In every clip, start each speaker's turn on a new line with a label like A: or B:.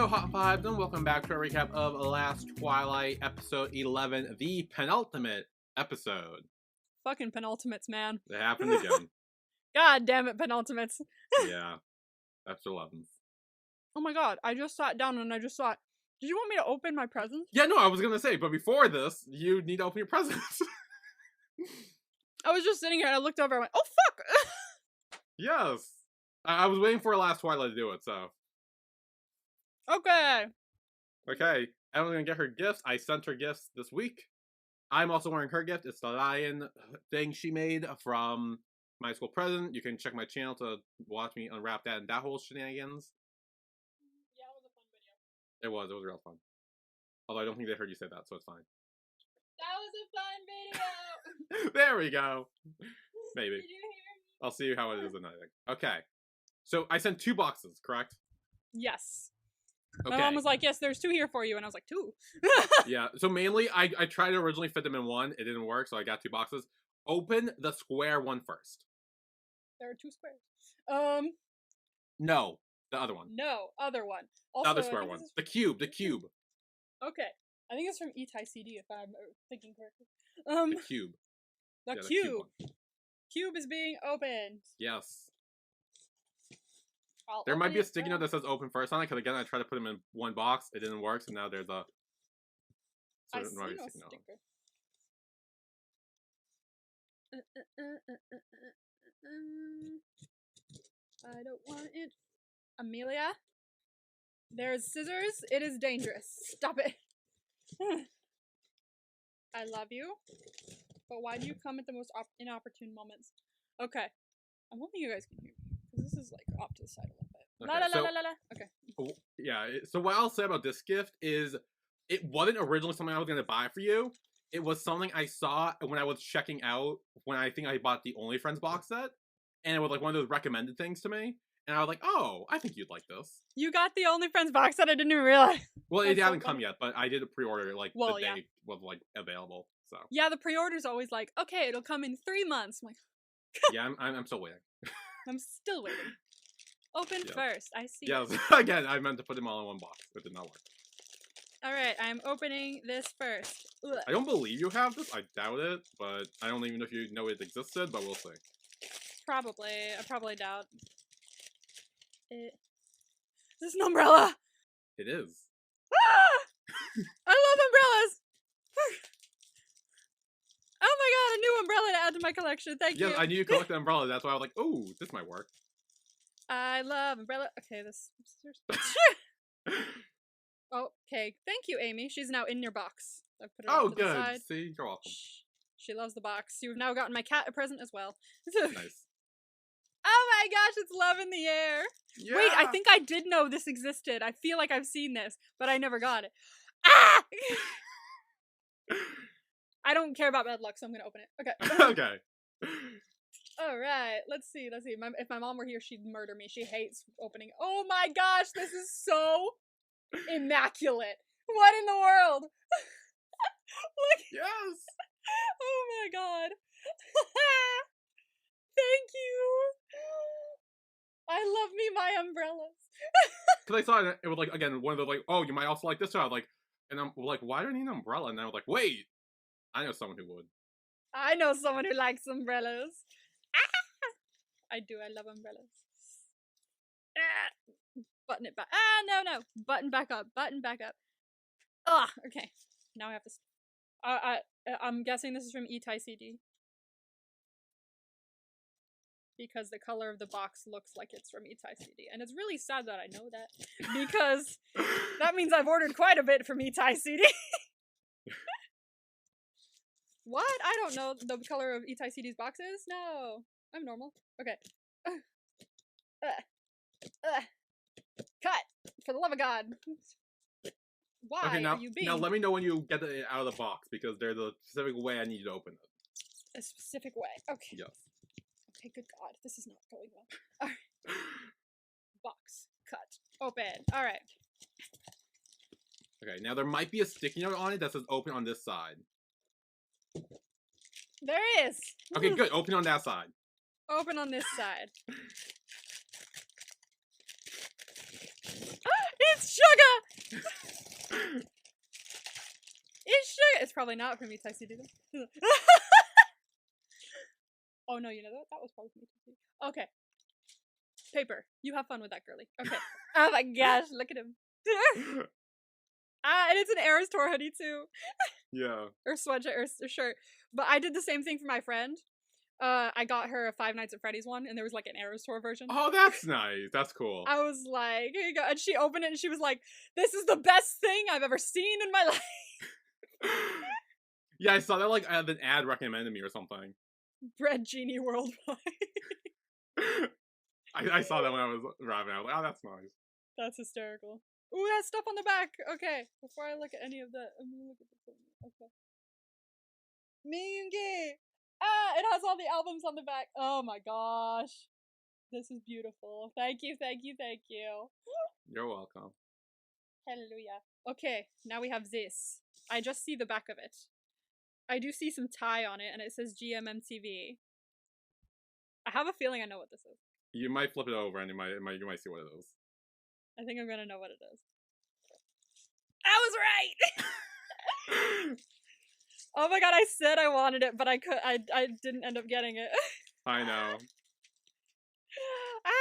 A: Hello, Hot Fives, and welcome back to a recap of Last Twilight, episode 11, the penultimate episode.
B: Fucking penultimates, man.
A: It happened again.
B: God damn it, penultimates.
A: Yeah, episode 11.
B: Oh my god, I just sat down and I just thought, did you want me to open my presents?
A: Yeah, no, I was gonna say, but before this, you need to open your presents.
B: I was just sitting here and I looked over and I went, oh fuck!
A: Yes. I was waiting for Last Twilight to do it, so.
B: Okay.
A: Okay, Emily's gonna get her gifts. I sent her gifts this week. I'm also wearing her gift. It's the lion thing she made from my school present. You can check my channel to watch me unwrap that and that whole shenanigans.
B: Yeah, it was a fun video.
A: It was real fun. Although I don't think they heard you say that, so it's fine.
B: That was a fun video!
A: There we go. Maybe.
B: Did you hear me?
A: I'll see how it is in editing. Okay. So I sent 2 boxes, correct?
B: Yes.
A: Okay.
B: My mom was like, yes, there's 2 here for you, and I was like, 2?
A: Yeah, so mainly, I tried to originally fit them in one. It didn't work, so I got 2 boxes. Open the square one first.
B: There are 2 squares.
A: No, the other one.
B: No, other one. Also,
A: The other square one. The cube.
B: Okay. I think it's from E-Ty-CD, if I'm thinking correctly.
A: The cube.
B: The
A: Yeah,
B: cube.
A: one.
B: Cube is being opened.
A: Yes.
B: I'll
A: There might
B: open
A: be a
B: it
A: sticky
B: now.
A: note that says open first on it, because again, I tried to put them in one box. It didn't work, so now there's a...
B: I
A: there
B: see
A: might be a
B: no
A: sticky note.
B: sticker. I don't want it. Amelia? There's scissors. It is dangerous. Stop it. I love you. But why do you come at the most inopportune moments? Okay. I'm hoping you guys can hear me. Because this is like off to the side a little bit.
A: Okay,
B: La la
A: so-
B: la la la la. Okay.
A: Yeah, so what I'll say about this gift is it wasn't originally something I was going to buy for you. It was something I saw when I was checking out when I think I bought the Only Friends box set. And it was like one of those recommended things to me. And I was like, oh, I think you'd like this.
B: You got the OnlyFriends box that I didn't even realize.
A: Well, it
B: That's so
A: hasn't come
B: funny.
A: yet, but I did a pre-order like
B: Well,
A: the
B: yeah.
A: day it was like available. So
B: Yeah, the pre-order's always like, okay, it'll come in 3 months. I'm like,
A: yeah, I'm still waiting.
B: I'm still waiting. Open
A: Yeah.
B: first. I see.
A: Yes, again, I meant to put them all in one box. It did not work.
B: Alright, I'm opening this first. Ugh.
A: I don't believe you have this. I doubt it, but I don't even know if you know it existed, but we'll see.
B: Probably. I probably doubt. Is this an umbrella?
A: It is.
B: Ah! I love umbrellas! Oh my god, a new umbrella to add to my collection. Thank
A: Yes,
B: you.
A: I knew you collect the umbrellas. That's why I was like, "Oh, this might work."
B: I love umbrella. Okay, this. Okay, thank you, Amy. She's now in your box. I put her
A: Oh,
B: off to the
A: good.
B: side.
A: See, you're welcome.
B: Shh. She loves the box. You've now gotten my cat a present as well.
A: Nice.
B: Oh my gosh, it's love in the air.
A: Yeah.
B: Wait, I think I did know this existed. I feel like I've seen this, but I never got it. Ah! I don't care about bad luck, so I'm gonna open it. Okay.
A: Okay.
B: All right. Let's see. If my mom were here, she'd murder me. She hates opening. Oh my gosh, this is so immaculate. What in the world? Look.
A: Yes.
B: Oh my god. Thank you. I love me my umbrellas.
A: Because I saw it, it was like again one of those like, "Oh, you might also like this." So I was like, and I'm like, "Why do I need an umbrella?" And I was like, "Wait, I know someone who would."
B: I know someone who likes umbrellas. Ah! I do. I love umbrellas. Ah! Button it back. Ah, no. Button back up. Button back up. Ah, okay. Now I have to. I'm guessing this is from E-Ty-CD. Because the color of the box looks like it's from E-Ty-CD. And it's really sad that I know that. Because that means I've ordered quite a bit from E-Ty-CD. What? I don't know the color of E-Ty-CD's boxes? No. I'm normal. Okay. Cut! For the love of God. Why
A: Okay, now,
B: are you being
A: now let me know when you get it out of the box because there's a specific way I need you to open it.
B: a specific way? Okay.
A: Yes.
B: Okay, good God. This is not going well. Alright. Box. Cut. Open. Alright.
A: Okay, now there might be a sticky note on it that says open on this side.
B: There is!
A: Okay, good. Open on that side.
B: Open on this side. It's sugar! It's sugar! It's probably not for me, Tyson. Oh no, you know that? That was probably for me, Tyson. Okay. Paper. You have fun with that, girly. Okay. Oh my gosh, look at him. And it's an Eras Tour hoodie too.
A: Yeah.
B: Or sweatshirt or shirt. But I did the same thing for my friend. I got her a Five Nights at Freddy's one, and there was like an Eras Tour version.
A: Oh, that's nice. That's cool.
B: I was like, here you go. And she opened it and she was like, this is the best thing I've ever seen in my life.
A: Yeah, I saw that like an ad recommended me or something.
B: Bread Genie Worldwide.
A: I saw that when I was driving. I was like, oh, that's nice.
B: That's hysterical. Ooh, that stuff on the back. Okay, before I look at any of that, I'm gonna look at the phone. Okay. Mingy! Ah, it has all the albums on the back. Oh my gosh. This is beautiful. Thank you, thank you, thank you.
A: You're welcome.
B: Hallelujah. Okay, now we have this. I just see the back of it. I do see some tie on it, and it says GMMTV. I have a feeling I know what this is.
A: You might flip it over, and you might see what it is.
B: I think I'm gonna know what it is. I was right! Oh my god, I said I wanted it, but I didn't end up getting it.
A: I know.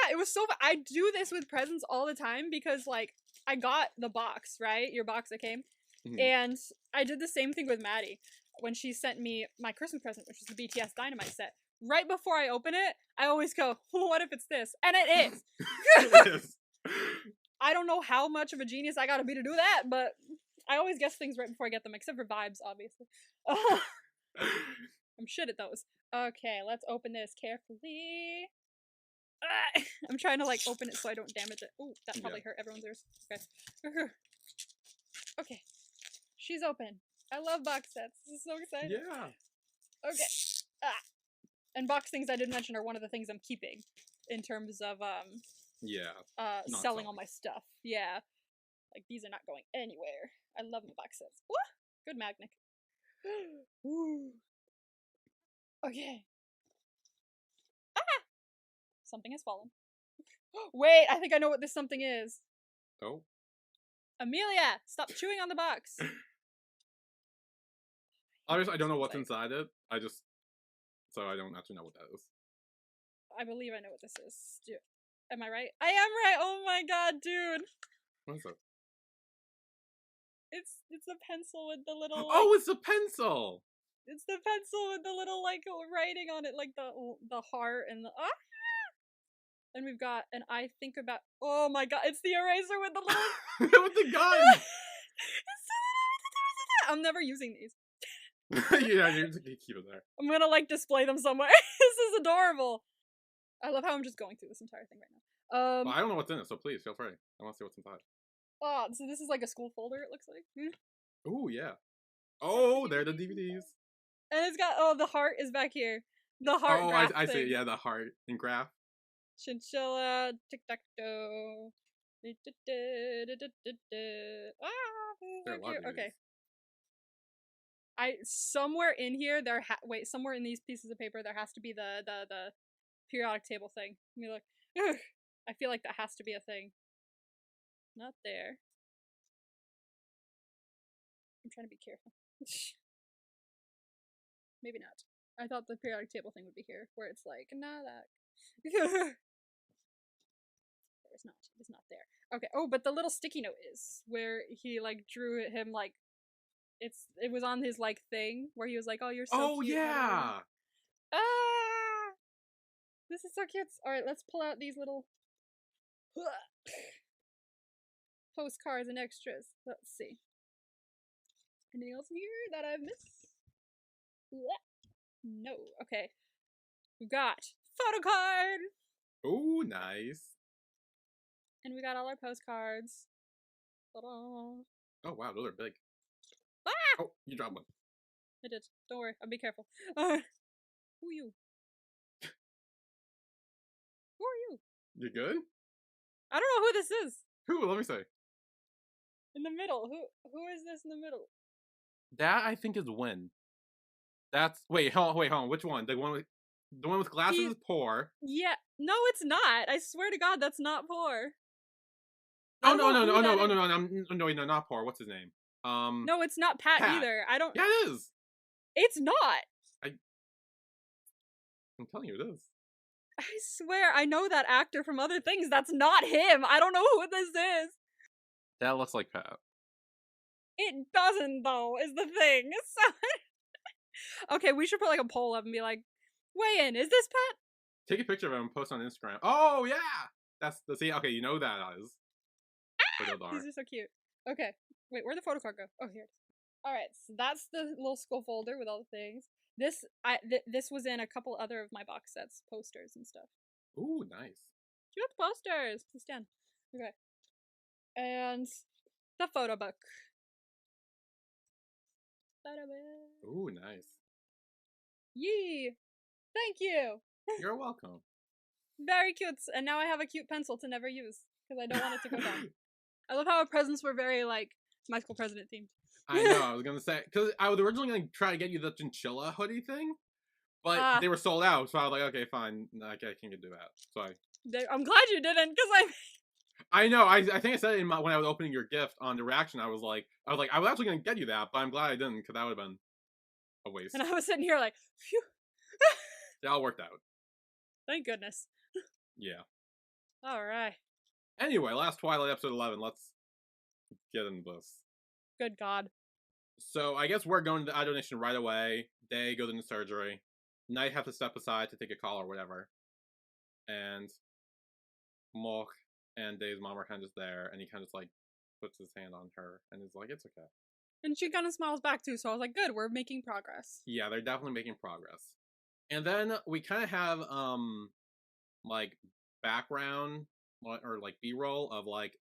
B: It was so I do this with presents all the time because, like, I got the box, right? Your box that came.
A: Mhm.
B: And I did the same thing with Maddie when she sent me my Christmas present, which was the BTS Dynamite set. Right before I open it, I always go, well, what if it's this? And it is!
A: It is.
B: I don't know how much of a genius I gotta be to do that, but I always guess things right before I get them, except for vibes, obviously. I'm shit at those. Okay, let's open this carefully. I'm trying to, like, open it so I don't damage it. Ooh, that probably hurt everyone's ears. Okay. Okay. She's open. I love box sets. This is so exciting.
A: Yeah.
B: Okay. And box things I did mention are one of the things I'm keeping in terms of, selling all my stuff. Yeah. Like, these are not going anywhere. I love my box sets. Woo! Good magnet. Ooh. Okay. Something has fallen. Wait, I think I know what this something is.
A: Oh.
B: Amelia, stop chewing on the box.
A: Obviously, I don't know what's inside it. So I don't actually know what that is.
B: I believe I know what this is. Am I right? I am right. Oh my god, dude.
A: What is it?
B: It's a pencil with the little. Like,
A: oh, it's a pencil.
B: It's the pencil with the little like writing on it, like the heart and the And we've got an I think about. Oh my god, it's the eraser with the little.
A: With the gun.
B: I'm never using these.
A: Yeah, you keep it there.
B: I'm gonna like display them somewhere. This is adorable. I love how I'm just going through this entire thing right now.
A: Well, I don't know what's in it, so please feel free. I want to see what's inside.
B: Oh, so this is like a school folder. It looks like.
A: Oh yeah. Oh, there are the DVDs.
B: And it's got the heart is back here. The heart.
A: Oh, I see. Yeah, the heart and graph.
B: Chinchilla, tic tac toe. Okay. Somewhere in here somewhere in these pieces of paper there has to be the periodic table thing. Let me look. I feel like that has to be a thing. Not there. I'm trying to be careful. Maybe not. I thought the periodic table thing would be here, where it's like, nah, that. It's not. It's not there. Okay. Oh, but the little sticky note is where he like drew him like. It was on his like thing where he was like, "Oh, you're so cute."
A: Oh yeah.
B: This is so cute. All right, let's pull out these little postcards and extras. Let's see. Anything else in here that I've missed? No. Okay. We've got photo card.
A: Oh, nice.
B: And we got all our postcards. Ta-da.
A: Oh wow, those are big.
B: Ah!
A: Oh, you dropped one.
B: I did. Don't worry. I'll be careful. Who are you? Who are you?
A: You good?
B: I don't know who this is.
A: Who? Let me see.
B: In the middle. Who is this in the middle?
A: That I think is Win. That's wait, hold on. Which one? The one with glasses is Poor.
B: Yeah. No, it's not. I swear to God, that's not Poor.
A: Oh,
B: I don't know who that is.
A: no, not Poor. What's his name?
B: No, it's not Pat,
A: Pat.
B: either. I don't.
A: Yeah, it is.
B: It's not.
A: I'm telling you, it is.
B: I swear, I know that actor from other things. That's not him. I don't know who this is.
A: That looks like Pat.
B: It doesn't, though, is the thing. So... Okay, we should put like a poll up and be like, weigh in. Is this Pat?
A: Take a picture of him and post on Instagram. Oh, yeah! That's the... See, okay, you know that is.
B: These are so cute. Okay. Wait, where'd the photo card go? Oh, here it is. Alright, so that's the little skull folder with all the things. This was in a couple other of my box sets, posters and stuff.
A: Ooh, nice.
B: You got the posters! Please stand. Okay. And the photo book.
A: Ooh, nice.
B: Yee! Thank you!
A: You're welcome.
B: Very cute. And now I have a cute pencil to never use, because I don't want it to go down. I love how our presents were very, like, My School President themed.
A: I know, I was gonna say, because I was originally gonna try to get you the chinchilla hoodie thing, but they were sold out, so I was like, okay, fine, I can't do that. So
B: I'm glad you didn't, because
A: I know, I think I said it when I was opening your gift on the reaction, I was like, I was actually gonna get you that, but I'm glad I didn't, because that would have been a waste.
B: And I was sitting here like, phew.
A: It all worked out.
B: Thank goodness.
A: Yeah.
B: Alright.
A: Anyway, Last Twilight, episode 11, let's get into this.
B: Good God.
A: So, I guess we're going to the eye donation right away. They go into surgery. Night have to step aside to take a call or whatever. And Mhok and Dave's mom are kind of just there, and he kind of just, like, puts his hand on her, and is like, it's okay.
B: And she kind of smiles back, too, so I was like, good, we're making progress.
A: Yeah, they're definitely making progress. And then we kind of have, like, background, or, like, B-roll of, like,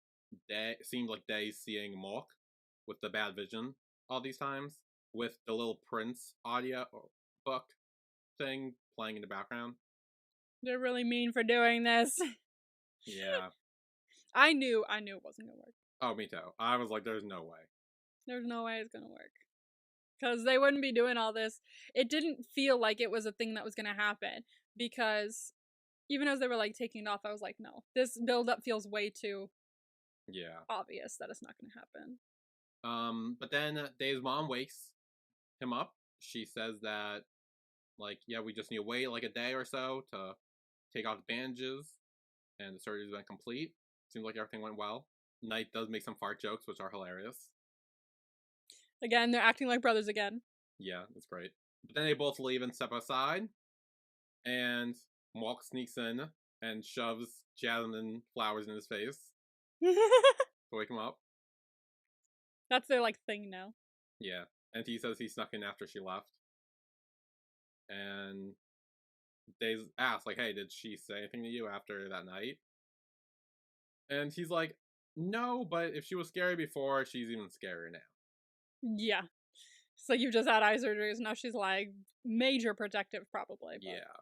A: seems like Day seeing Mhok with the bad vision all these times, with the little Prince audio book thing playing in the background.
B: They're really mean for doing this.
A: Yeah.
B: I knew it wasn't gonna work.
A: Oh, me too. I was like, there's no way.
B: There's no way it's gonna work. Because they wouldn't be doing all this. It didn't feel like it was a thing that was gonna happen. Because even as they were, like, taking it off, I was like, no. This build-up feels way too obvious that it's not gonna happen.
A: But then Dave's mom wakes him up. She says that, like, yeah, we just need to wait, like, a day or so to take out the bandages. And the surgery's been complete. Seems like everything went well. Night does make some fart jokes, which are hilarious.
B: Again, they're acting like brothers again.
A: Yeah, that's great. But then they both leave and step aside. And Mhok sneaks in and shoves jasmine flowers in his face to wake him up.
B: That's their, like, thing now.
A: Yeah. And he says he snuck in after she left. And Dave asks, like, hey, did she say anything to you after that night? And he's like, no, but if she was scary before, she's even scarier now.
B: Yeah. So you've just had eye surgery, so now she's, like, major protective, probably. But...
A: Yeah.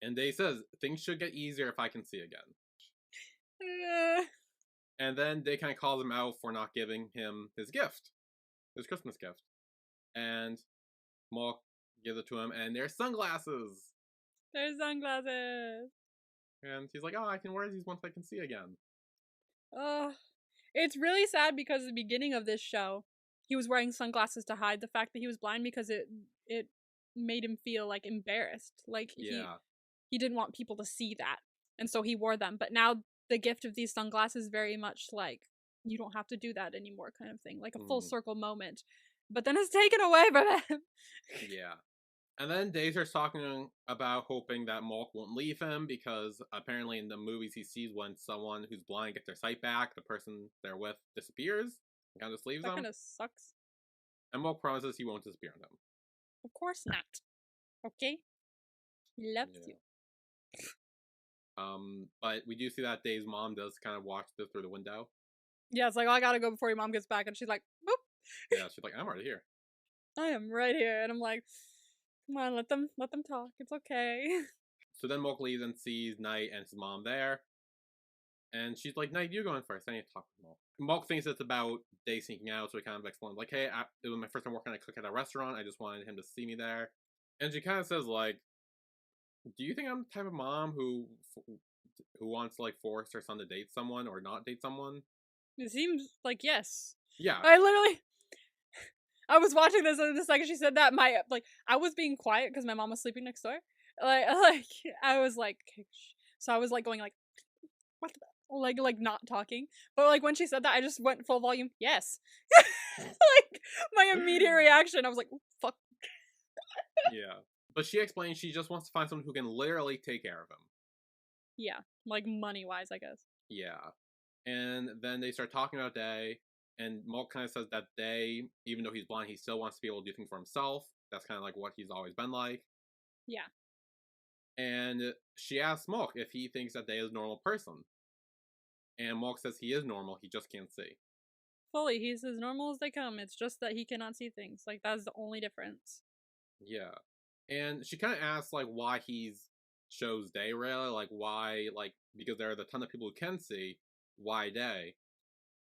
A: And Dave says, things should get easier if I can see again. And then they kind of calls him out for not giving him his gift. His Christmas gift. And Mhok gives it to him, and they're sunglasses!
B: They're sunglasses!
A: And he's like, oh, I can wear these once I can see again.
B: It's really sad because at the beginning of this show, he was wearing sunglasses to hide the fact that he was blind because it made him feel, like, embarrassed. Like, he didn't want people to see that. And so he wore them. But now the gift of these sunglasses very much like, you don't have to do that anymore kind of thing. Like a full circle moment. But then it's taken away from him.
A: Yeah. And then Day starts talking about hoping that Mhok won't leave him because apparently in the movies he sees when someone who's blind gets their sight back, the person they're with disappears and kind of just leaves them.
B: That kind of sucks.
A: And Mhok promises he won't disappear on them.
B: Of course not. Okay? He loves you.
A: But we do see that Dave's mom does kind of watch this through the window.
B: Yeah, it's like, oh, I gotta go before your mom gets back. And she's like, boop.
A: Yeah, she's like, I'm already here.
B: I am right here. And I'm like, come on, let them talk. It's okay.
A: So then Mhok leaves and sees Night and his mom there. And she's like, Night, you go in first. I need to talk with Mhok. Mhok thinks it's about Day sneaking out, so he kind of explains, like, hey, it was my first time working at a cook at a restaurant. I just wanted him to see me there. And she kind of says, like, do you think I'm the type of mom who who wants to like force her son to date someone or not date someone.
B: It seems like yes.
A: Yeah.
B: I was watching this and the second she said that, I was being quiet because my mom was sleeping next door. Like I was like, so I was like going like, what the, like not talking. But like when she said that, I just went full volume. Yes. Like my immediate reaction, I was like, fuck.
A: Yeah. But she explains she just wants to find someone who can literally take care of him.
B: Yeah, like money wise, I guess.
A: Yeah. And then they start talking about Day, and Mhok kind of says that Day, even though he's blind, he still wants to be able to do things for himself. That's kind of like what he's always been like.
B: Yeah.
A: And she asks Mhok if he thinks that Day is a normal person. And Mhok says he is normal, he just can't see.
B: Fully, he's as normal as they come. It's just that he cannot see things. Like, that's the only difference.
A: Yeah. And she kind of asks, like, why he's chose Day, really. Like, why, like, because there are a ton of people who can see, why Day?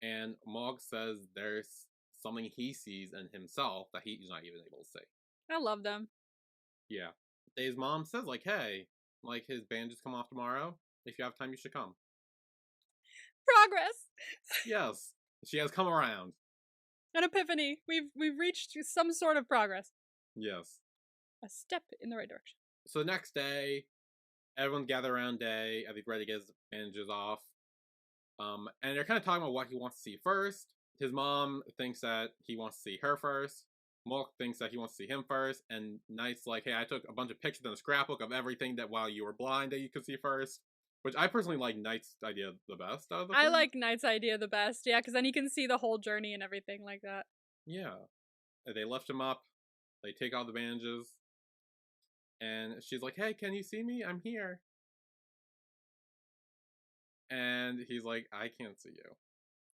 A: And Mhok says there's something he sees in himself that he's not even able to see.
B: I love them.
A: Yeah. Day's mom says, like, hey, like, his bandages come off tomorrow. If you have time, you should come.
B: Progress!
A: Yes. She has come around.
B: An epiphany. We've reached some sort of progress.
A: Yes.
B: A step in the right direction.
A: So the next day, everyone gather around Day as he's ready to get his bandages off. And they're kind of talking about what he wants to see first. His mom thinks that he wants to see her first. Mhok thinks that he wants to see him first. And Knight's like, hey, I took a bunch of pictures in a scrapbook of everything that while you were blind that you could see first. Which I personally like Knight's idea the best out of the
B: I
A: three.
B: like Knight's idea the best, yeah, because then he can see the whole journey and everything like that.
A: Yeah. They lift him up. They take out the bandages. And she's like, hey, can you see me? I'm here. And he's like, I can't see you.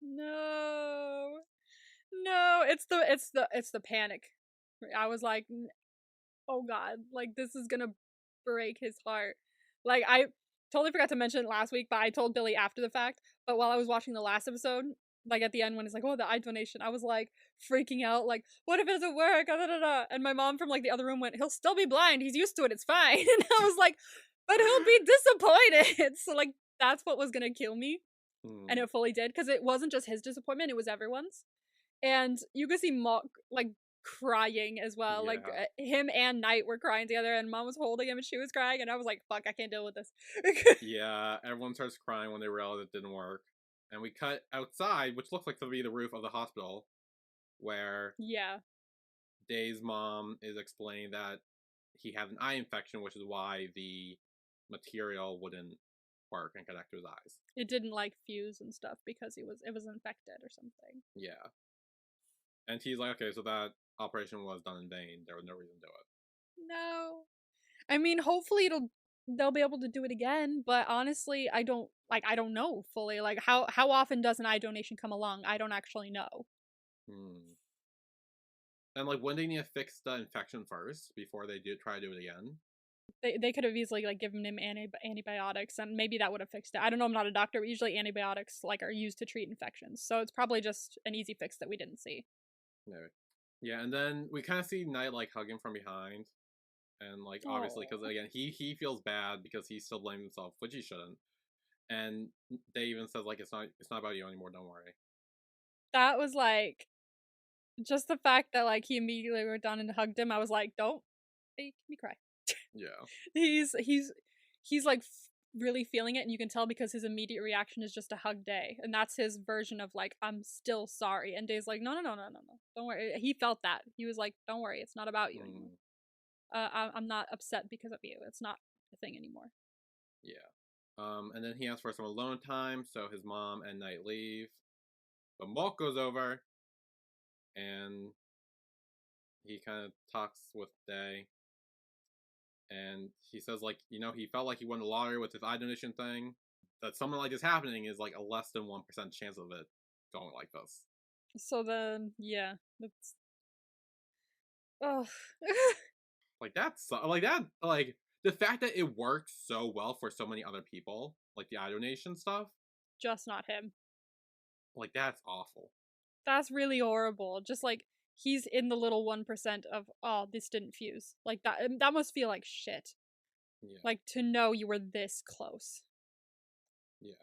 B: No, it's the panic. I was like, oh god, like this is gonna break his heart. Like I totally forgot to mention it last week, but I told Billy after the fact. But while I was watching the last episode, like at the end when it's like, oh, the eye donation, I was like freaking out, like, what if it doesn't work? And my mom from like the other room went, he'll still be blind. He's used to it. It's fine. And I was like, but he'll be disappointed. So like that's what was gonna kill me. And it fully did, because it wasn't just his disappointment, it was everyone's. And you could see Mhok like crying as well.
A: Yeah.
B: Like him and Knight were crying together, and Mom was holding him and she was crying, and I was like, fuck, I can't deal with this.
A: Yeah, everyone starts crying when they realize it didn't work. And we cut outside, which looks like to be the roof of the hospital, where
B: Yeah.
A: Day's mom is explaining that he had an eye infection, which is why the material wouldn't work and connect to his eyes.
B: It didn't like fuse and stuff because it was infected or something.
A: Yeah. And he's like, okay, so that operation was done in vain. There was no reason to do it.
B: No. I mean, hopefully they'll be able to do it again, but honestly, I don't know fully. Like how often does an eye donation come along? I don't actually know.
A: And like when they need to fix the infection first before they try to do it again.
B: They could have easily like given him antibiotics, and maybe that would have fixed it. I don't know, I'm not a doctor, but usually antibiotics like are used to treat infections. So it's probably just an easy fix that we didn't see.
A: No. Yeah, and then we kind of see Knight like hug him from behind. And like obviously because again he feels bad because he still blames himself, which he shouldn't. And they even says like it's not about you anymore, don't worry.
B: That was like just the fact that like he immediately went down and hugged him. I was like, don't make me cry.
A: Yeah.
B: He's like really feeling it, and you can tell because his immediate reaction is just to hug Day, and that's his version of like, I'm still sorry. And Day's like, no, don't worry. He felt that. He was like, don't worry, it's not about you anymore. I'm not upset because of you. It's not a thing anymore.
A: Yeah. And then he asks for some alone time, so his mom and Knight leave. But Mhok goes over, and he kind of talks with Day. And he says, like, you know, he felt like he won the lottery with his eye donation thing. That something like this happening is like a less than 1% chance of it going like this.
B: So then, yeah, that's. Oh.
A: Like that's like that. Like the fact that it worked so well for so many other people, like the eye donation stuff.
B: Just not him.
A: Like that's awful.
B: That's really horrible. Just like. He's in the little 1% of, oh, this didn't fuse. Like, that must feel like shit.
A: Yeah.
B: Like, to know you were this close.
A: Yeah.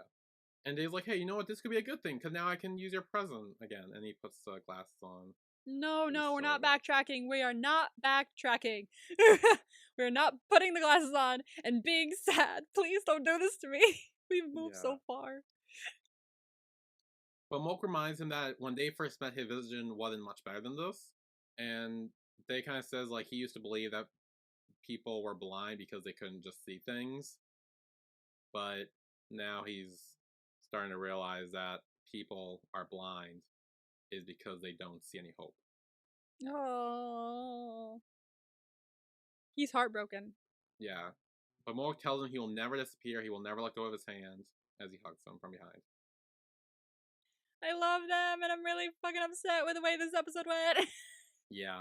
A: And Dave's like, hey, you know what? This could be a good thing because now I can use your present again. And he puts the glasses on.
B: No,
A: He's
B: we're not
A: sorry.
B: backtracking. We are not backtracking. We're not putting the glasses on and being sad. Please don't do this to me. We've moved
A: Yeah.
B: so far.
A: But Mhok reminds him that when they first met, his vision wasn't much better than this. And they kind of says, like, he used to believe that people were blind because they couldn't just see things. But now he's starting to realize that people are blind is because they don't see any hope.
B: Oh. He's heartbroken.
A: Yeah. But Mhok tells him he will never disappear, he will never let go of his hand as he hugs him from behind.
B: I love them, and I'm really fucking upset with the way this episode went.
A: Yeah.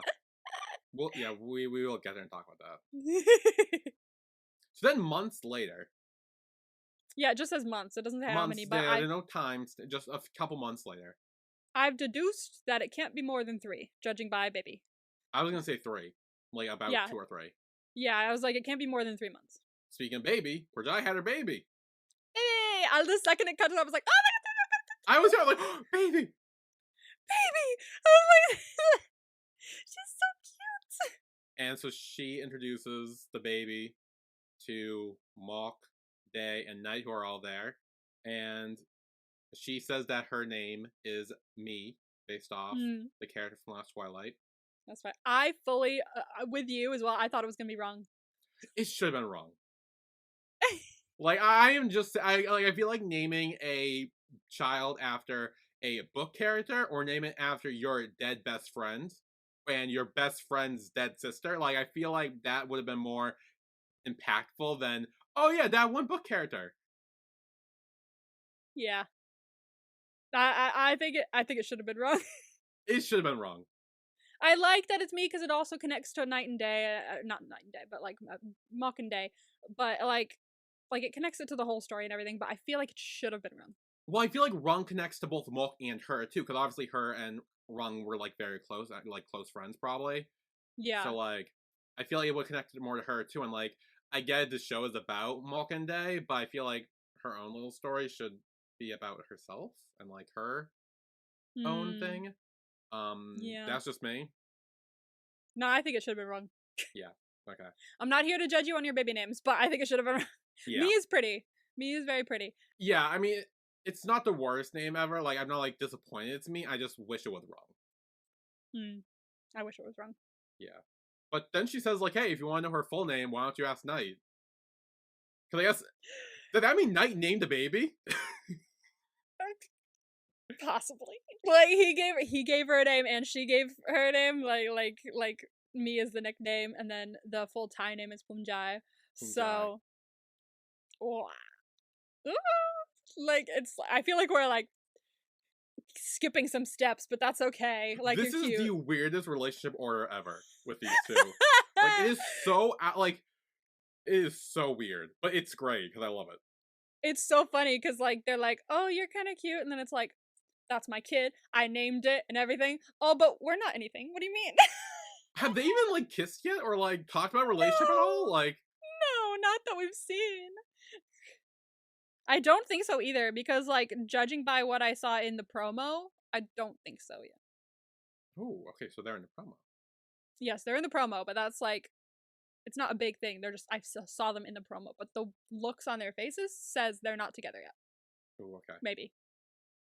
A: Well, yeah, we will get there and talk about that. So then months later.
B: Yeah, it just says months. It doesn't say how many, but
A: there's no time, just a couple months later.
B: I've deduced that it can't be more than 3, judging by baby.
A: I was gonna say 3. Like about 2 or 3.
B: Yeah, I was like, it can't be more than 3 months.
A: Speaking of baby, Rajai had her baby.
B: Hey! The second it cut it, I was like, oh my god!
A: I was here like, oh, baby!
B: Baby! Oh my she's so cute!
A: And so she introduces the baby to Mhok, Day, and Night, who are all there. And she says that her name is Me, based off the character from Last Twilight.
B: That's right. I fully, with you as well, I thought it was going to be wrong.
A: It should have been wrong. Like, I feel like naming a child after a book character or name it after your dead best friend and your best friend's dead sister. Like, I feel like that would have been more impactful than, oh yeah, that one book character.
B: Yeah. I think it should have been wrong.
A: It should have been wrong.
B: I like that it's Me because it also connects to Night and Day, not Night and Day, but like Mhok and Day, but like it connects it to the whole story and everything. But I feel like it should have been wrong.
A: Well, I feel like Rung connects to both Mhok and her too, because obviously her and Rung were like very close, like close friends probably.
B: Yeah.
A: So like, I feel like it would connect more to her too, and like, I get the show is about Mhok and Day, but I feel like her own little story should be about herself and like her own thing. Yeah. That's just me.
B: No, I think it should have been wrong.
A: Yeah. Okay.
B: I'm not here to judge you on your baby names, but I think it should have been wrong. Yeah. Me is pretty. Me is very pretty.
A: Yeah, I mean, it's not the worst name ever. Like, I'm not like disappointed it's Me. I just wish it was wrong.
B: I wish it was wrong.
A: Yeah. But then she says, like, hey, if you want to know her full name, why don't you ask Night? Because I guess, did that mean Night named the baby?
B: Possibly. Like, he gave her a name and she gave her a name. Like Me is the nickname, and then the full Thai name is Punjai. So, like, it's, I feel like we're like skipping some steps, but that's okay. Like,
A: this
B: is
A: cute. The weirdest relationship order ever with these two. Like, it is so like, it is so weird, but it's great because I love it.
B: It's so funny because like they're like, oh, you're kind of cute, and then it's like, that's my kid. I named it and everything. Oh, but we're not anything. What do you mean?
A: Have they even like kissed yet or like talked about relationship at all? Like,
B: no, not that we've seen. I don't think so either, because like judging by what I saw in the promo, I don't think so yet.
A: Oh, okay, so they're in the promo.
B: Yes, they're in the promo, but that's like, it's not a big thing. They're just, I saw them in the promo, but the looks on their faces says they're not together yet.
A: Oh, okay.
B: Maybe.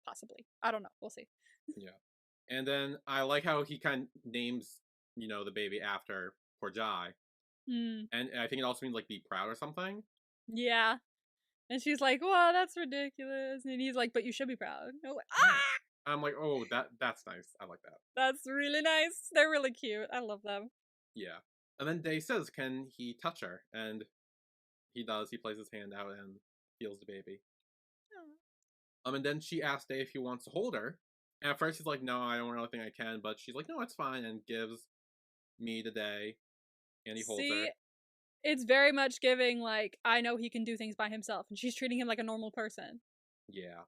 B: Possibly. I don't know. We'll see.
A: Yeah. And then I like how he kind of names, you know, the baby after Porjai. And I think it also means like be proud or something.
B: Yeah. And she's like, well, that's ridiculous. And he's like, but you should be proud. And I'm like, ah!
A: I'm like, oh, that's nice. I like that.
B: That's really nice. They're really cute. I love them.
A: Yeah. And then Day says, can he touch her? And he does. He plays his hand out and feels the baby. And then she asks Day if he wants to hold her. And at first he's like, no, I don't really think I can. But she's like, no, it's fine. And gives Me to Day. And he holds her.
B: It's very much giving, like, I know he can do things by himself. And she's treating him like a normal person.
A: Yeah.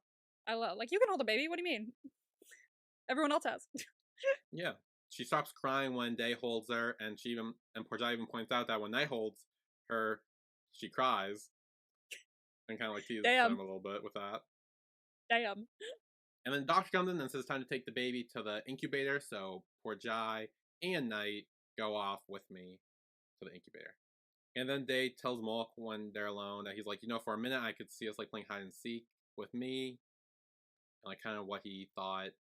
B: I love, like, you can hold a baby. What do you mean? Everyone else has.
A: Yeah. She stops crying when Day holds her. And Porjai even points out that when Night holds her, she cries. and kind of like tease
B: Damn.
A: them a little bit with that.
B: Damn.
A: And then the doctor comes in and says it's time to take the baby to the incubator. So poor Jai and Knight go off with me to the incubator. And then Day tells Mhok when they're alone that he's like, for a minute I could see us like playing hide and seek with me, and like kind of what he thought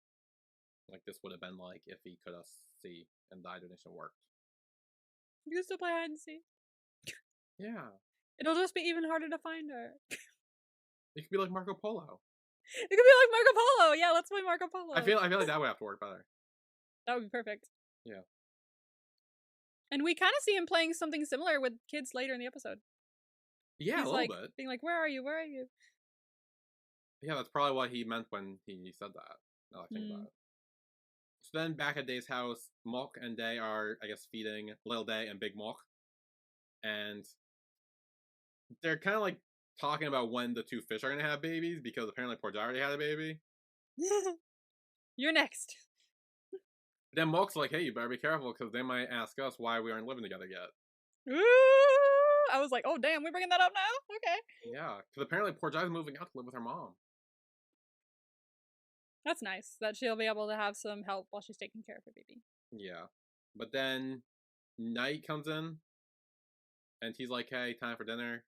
A: like this would have been like if he could have see and the donation worked.
B: You can still play hide and seek.
A: Yeah.
B: It'll just be even harder to find her.
A: It could be like Marco Polo.
B: It could be like Marco Polo. Yeah, let's play Marco Polo.
A: I feel like that would have to work better.
B: That would be perfect.
A: Yeah.
B: And we kind of see him playing something similar with kids later in the episode.
A: Yeah,
B: He's
A: a little bit.
B: Being like, where are you? Where are you?
A: Yeah, that's probably what he meant when he said that. Now I think about it. So then back at Day's house, Mhok and Day are, I guess, feeding Little Day and Big Mhok. And they're kind of like talking about when the two fish are going to have babies because apparently poor Jai already had a baby.
B: You're next.
A: Then Mhok's like, hey, you better be careful because they might ask us why we aren't living together yet.
B: Ooh, I was like, oh damn, we're bringing that up now? Okay.
A: Yeah, because apparently poor Jai's moving out to live with her mom.
B: That's nice that she'll be able to have some help while she's taking care of her baby.
A: Yeah. But then Knight comes in and he's like, hey, time for dinner.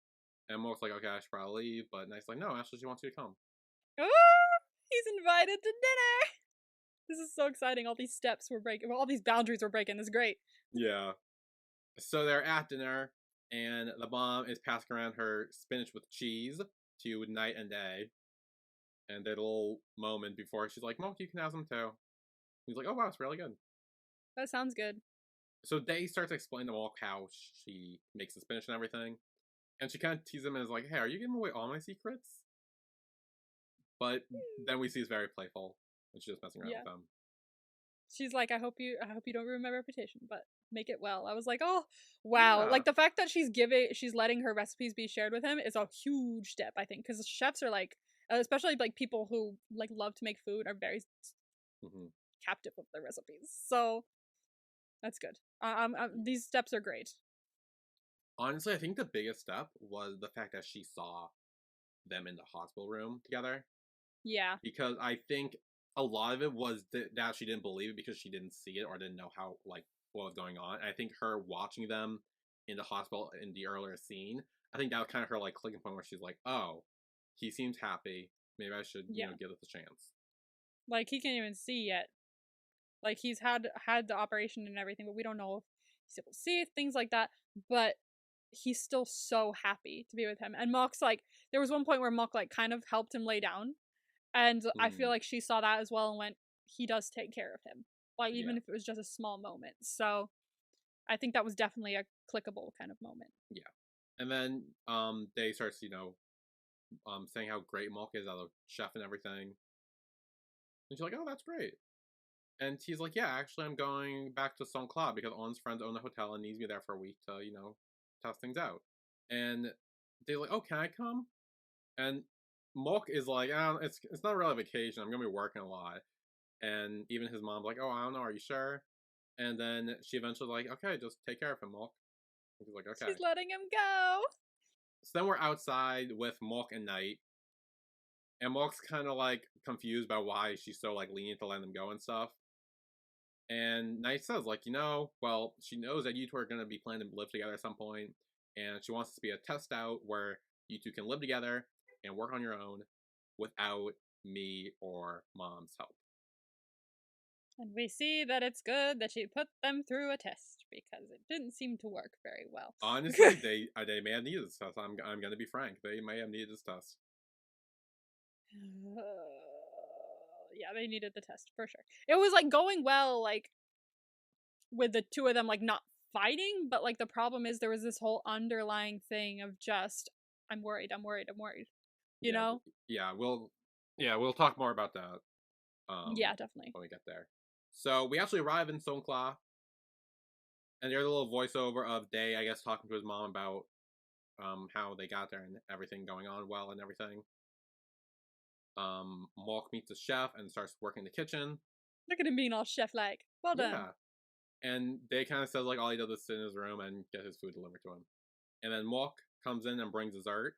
A: And Mhok's like, okay, I should probably leave. But Knight's like, no, actually, she wants you to come.
B: Ooh, he's invited to dinner. This is so exciting. All these steps we're breaking. Well, all these boundaries we're breaking. This is great.
A: Yeah. So they're at dinner, and the mom is passing around her spinach with cheese to Knight and Day. And their little moment before she's like, Mhok, you can have some too. He's like, oh wow, it's really good.
B: That sounds good.
A: So Day starts to explain to Mhok how she makes the spinach and everything. And she kind of teases him and is like, hey, are you giving away all my secrets? But then we see it's very playful. And she's just messing around with them.
B: She's like, I hope you don't ruin my reputation, but make it well. I was like, oh wow.
A: Yeah.
B: Like the fact that she's letting her recipes be shared with him is a huge step, I think. Because chefs are like, especially like people who like love to make food are very captive of their recipes. So that's good. These steps are great.
A: Honestly, I think the biggest step was the fact that she saw them in the hospital room together.
B: Yeah.
A: Because I think a lot of it was that she didn't believe it because she didn't see it or didn't know how, like, what was going on. And I think her watching them in the hospital in the earlier scene, I think that was kind of her, like, clicking point where she's like, oh, he seems happy. Maybe I should, you know, give this a chance.
B: Like, he can't even see yet. Like, he's had the operation and everything, but we don't know if he's able to see, things like that. But he's still so happy to be with him. And Mhok's like, there was one point where Mhok, like, kind of helped him lay down. And I feel like she saw that as well and went, he does take care of him. Like, even if it was just a small moment. So, I think that was definitely a clickable kind of moment.
A: Yeah. And then, Day starts, you know, saying how great Mhok is as a chef and everything. And she's like, oh, that's great. And he's like, yeah, actually, I'm going back to St. Claude because On's friends own a hotel and needs me there for a week to, you know, test things out. And they're like, oh, can I come? And Mhok is like, it's not really a vacation. I'm going to be working a lot. And even his mom's like, oh, I don't know. Are you sure? And then she eventually like, okay, just take care of him, Mhok. And he's like, okay.
B: She's letting him go.
A: So then we're outside with Mhok and Knight. And Mhok's kind of like confused by why she's so like lenient to letting them go and stuff. And Knight says, like, you know, well, she knows that you two are going to be planning to live together at some point. And she wants this to be a test out where you two can live together and work on your own without me or Mom's help.
B: And we see that it's good that she put them through a test because it didn't seem to work very well.
A: Honestly, they may have needed this test. I'm going to be frank. They may have needed this test.
B: Yeah, they needed the test for sure. It was like going well, like with the two of them like not fighting, but like the problem is there was this whole underlying thing of just I'm worried. You know?
A: Yeah, we'll talk more about that.
B: Yeah, definitely.
A: When we get there. So we actually arrive in St. Claude, and there's a little voiceover of Day, I guess, talking to his mom about how they got there and everything going on well and everything. Mhok meets the chef and starts working in the kitchen.
B: Look at him being all chef-like. Well done.
A: Yeah. And Day kind of says, like, all he does is sit in his room and get his food delivered to him. And then Mhok comes in and brings dessert.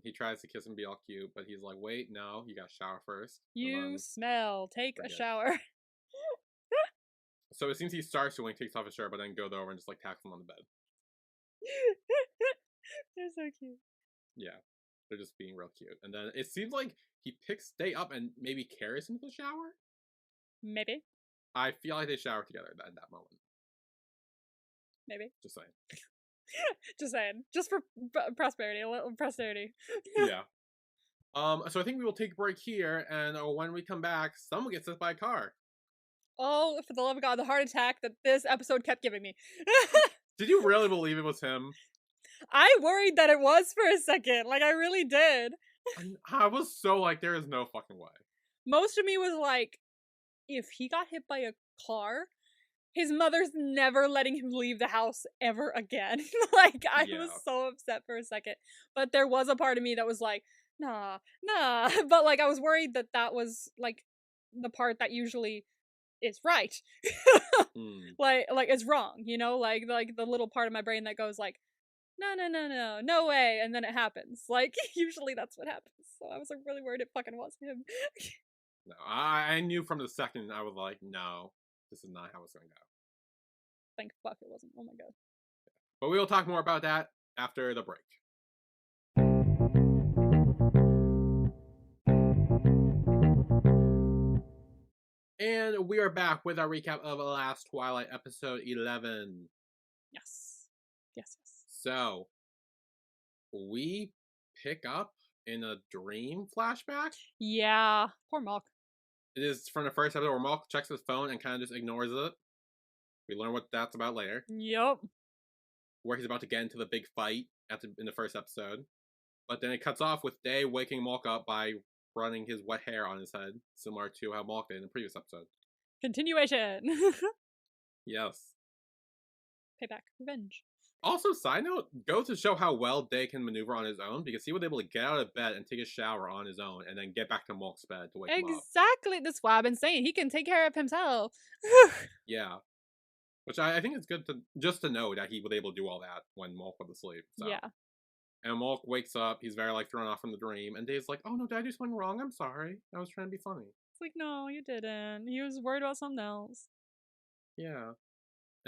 A: he tries to kiss and be all cute, but he's like, wait, no, you gotta shower first.
B: You smell. Take a shower.
A: So it seems he starts to when he takes off his shirt, but then goes over and just like taps him on the bed.
B: They're so cute.
A: Yeah, they're just being real cute. And then it seems like he picks Day up and maybe carries him to the shower.
B: Maybe.
A: I feel like they shower together at that moment.
B: Maybe.
A: Just saying.
B: Just saying. Just for prosperity. A little prosperity.
A: Yeah. So I think we will take a break here, and when we come back, someone gets hit by a car.
B: Oh, for the love of God, the heart attack that this episode kept giving me.
A: Did you really believe it was him?
B: I worried that it was for a second. Like, I really did.
A: I was so like, there is no fucking way.
B: Most of me was like, if he got hit by a car, his mother's never letting him leave the house ever again. Like, I was so upset for a second. But there was a part of me that was like, nah. But, like, I was worried that that was, like, the part that usually is right. Like it's wrong, you know? Like the little part of my brain that goes like, no way, and then it happens. Like, usually that's what happens. So I was like really worried it fucking was him.
A: No, I knew from the second. I was like, no, this is not how it's gonna go.
B: Thank fuck it wasn't. Oh my god.
A: But we will talk more about that after the break. And we are back with our recap of Last Twilight, episode 11.
B: Yes.
A: So, we pick up in a dream flashback?
B: Yeah. Poor Mhok.
A: It is from the first episode where Mhok checks his phone and kind of just ignores it. We learn what that's about later.
B: Yep.
A: Where he's about to get into the big fight in the first episode. But then it cuts off with Day waking Mhok up by running his wet hair on his head, similar to how Mhok did in the previous episode.
B: Continuation.
A: Yes.
B: Payback. Revenge.
A: Also, side note, goes to show how well Day can maneuver on his own, because he was able to get out of bed and take a shower on his own, and then get back to Mhok's bed to wake him up.
B: Exactly. That's why I've been saying he can take care of himself.
A: Yeah. Which I think it's good to know that he was able to do all that when Mhok was asleep. So.
B: Yeah.
A: And Mhok wakes up, he's very like thrown off from the dream, and Day's like, oh no, did I do something wrong? I'm sorry. I was trying to be funny.
B: It's like, no, you didn't. He was worried about something else.
A: Yeah.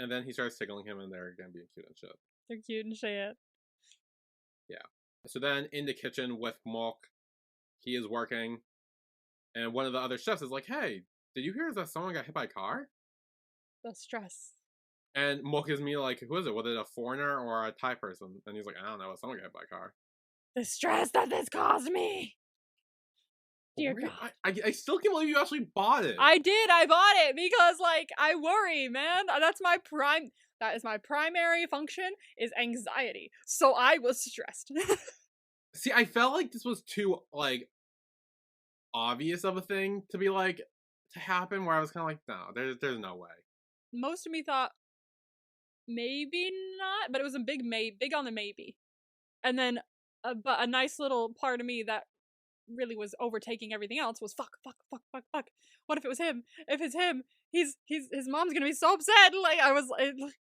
A: And then he starts tickling him, and they're again being cute and shit.
B: They're cute and shit.
A: Yeah. So then in the kitchen with Mhok, he is working, and one of the other chefs is like, hey, did you hear that someone got hit by a car?
B: The stress.
A: And Mhok is me like, who is it? Was it a foreigner or a Thai person? And he's like, I don't know, someone got hit by a car.
B: The stress that this caused me. Dear
A: God. I still can't believe you actually bought it.
B: I did. I bought it because, like, I worry, man. That is my primary function is anxiety. So I was stressed.
A: See, I felt like this was too, like, obvious of a thing to be, like, to happen, where I was kind of like, no, there's no way.
B: Most of me thought, maybe not, but it was a big on the maybe. And then, but a nice little part of me that really was overtaking everything else was fuck. What if it was him? If it's him, his mom's gonna be so upset. Like,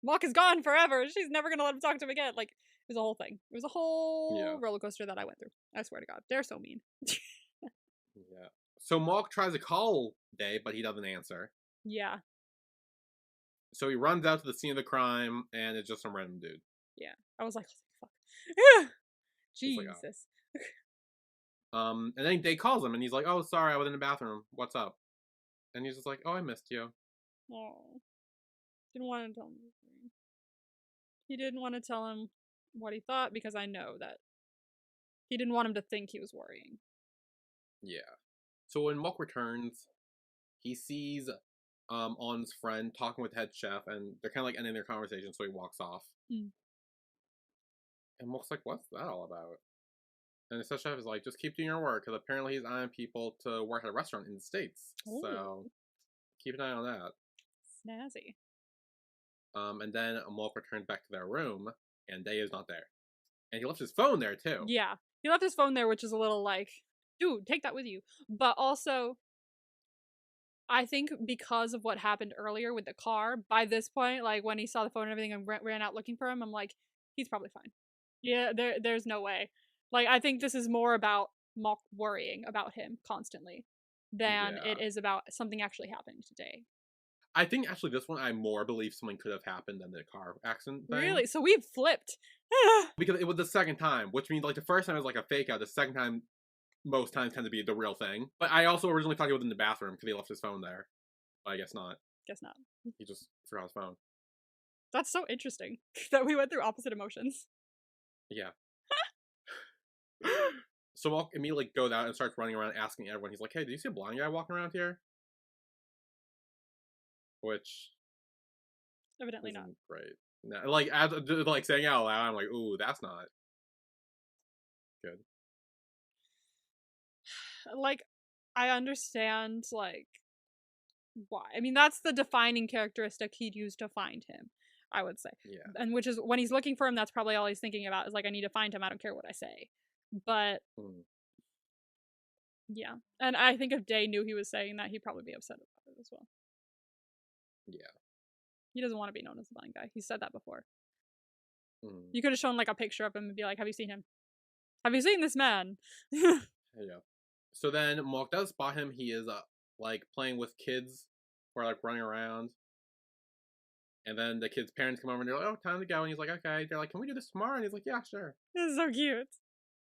B: Mhok is gone forever. She's never gonna let him talk to him again. Like, it was a whole thing. It was a whole roller coaster that I went through. I swear to God, they're so mean.
A: Yeah. So Mhok tries to call Day, but he doesn't answer.
B: Yeah.
A: So he runs out to the scene of the crime, and it's just some random dude.
B: Yeah. I was like, fuck. Jesus.
A: Like, oh. And then Day calls him, and he's like, oh, sorry, I was in the bathroom. What's up? And he's just like, oh, I missed you.
B: Oh. Didn't want to tell him. He didn't want to tell him what he thought, because I know that he didn't want him to think he was worrying.
A: Yeah. So when Mhok returns, he sees On's friend talking with the head chef, and they're kind of like ending their conversation, so he walks off. And Mhok's like, what's that all about? And the head chef is like, just keep doing your work, because apparently he's eyeing people to work at a restaurant in the States. Ooh. So keep an eye on that.
B: Snazzy.
A: And then Mhok returns back to their room, and Day is not there. And he left his phone there, too.
B: Yeah. He left his phone there, which is a little like, dude, take that with you. But also, I think because of what happened earlier with the car, by this point, like, when he saw the phone and everything and ran out looking for him, I'm like, he's probably fine. Yeah, there's no way. Like, I think this is more about Mhok worrying about him constantly than
A: Yeah.
B: it is about something actually happening today.
A: I think actually this one I more believe something could have happened than the car accident thing.
B: Really? So we've flipped.
A: Because it was the second time, which means like the first time was like a fake out, the second time most times tend to be the real thing. But I also originally thought he was in the bathroom because he left his phone there. But I guess not.
B: Guess not.
A: He just forgot his phone.
B: That's so interesting that we went through opposite emotions.
A: Yeah. So Walk immediately goes out and starts running around asking everyone. He's like, "Hey, did you see a blind guy walking around here?" Which
B: Evidently not.
A: isn't great. No, like as like saying it out loud, I'm like, "Ooh, that's not good."
B: Like, I understand, like, why. I mean, that's the defining characteristic he'd use to find him, I would say.
A: Yeah.
B: And which is, when he's looking for him, that's probably all he's thinking about is, like, I need to find him. I don't care what I say. But, yeah. And I think if Day knew he was saying that, he'd probably be upset about it as well.
A: Yeah.
B: He doesn't want to be known as the blind guy. He said that before.
A: Mm.
B: You could have shown, like, a picture of him and be like, have you seen him? Have you seen this man?
A: Yeah. So then Mhok does spot him. He is like playing with kids who are like running around. And then the kids' parents come over and they're like, "Oh, time to go." And he's like, "Okay." They're like, "Can we do this tomorrow?" And he's like, "Yeah, sure."
B: This is so cute.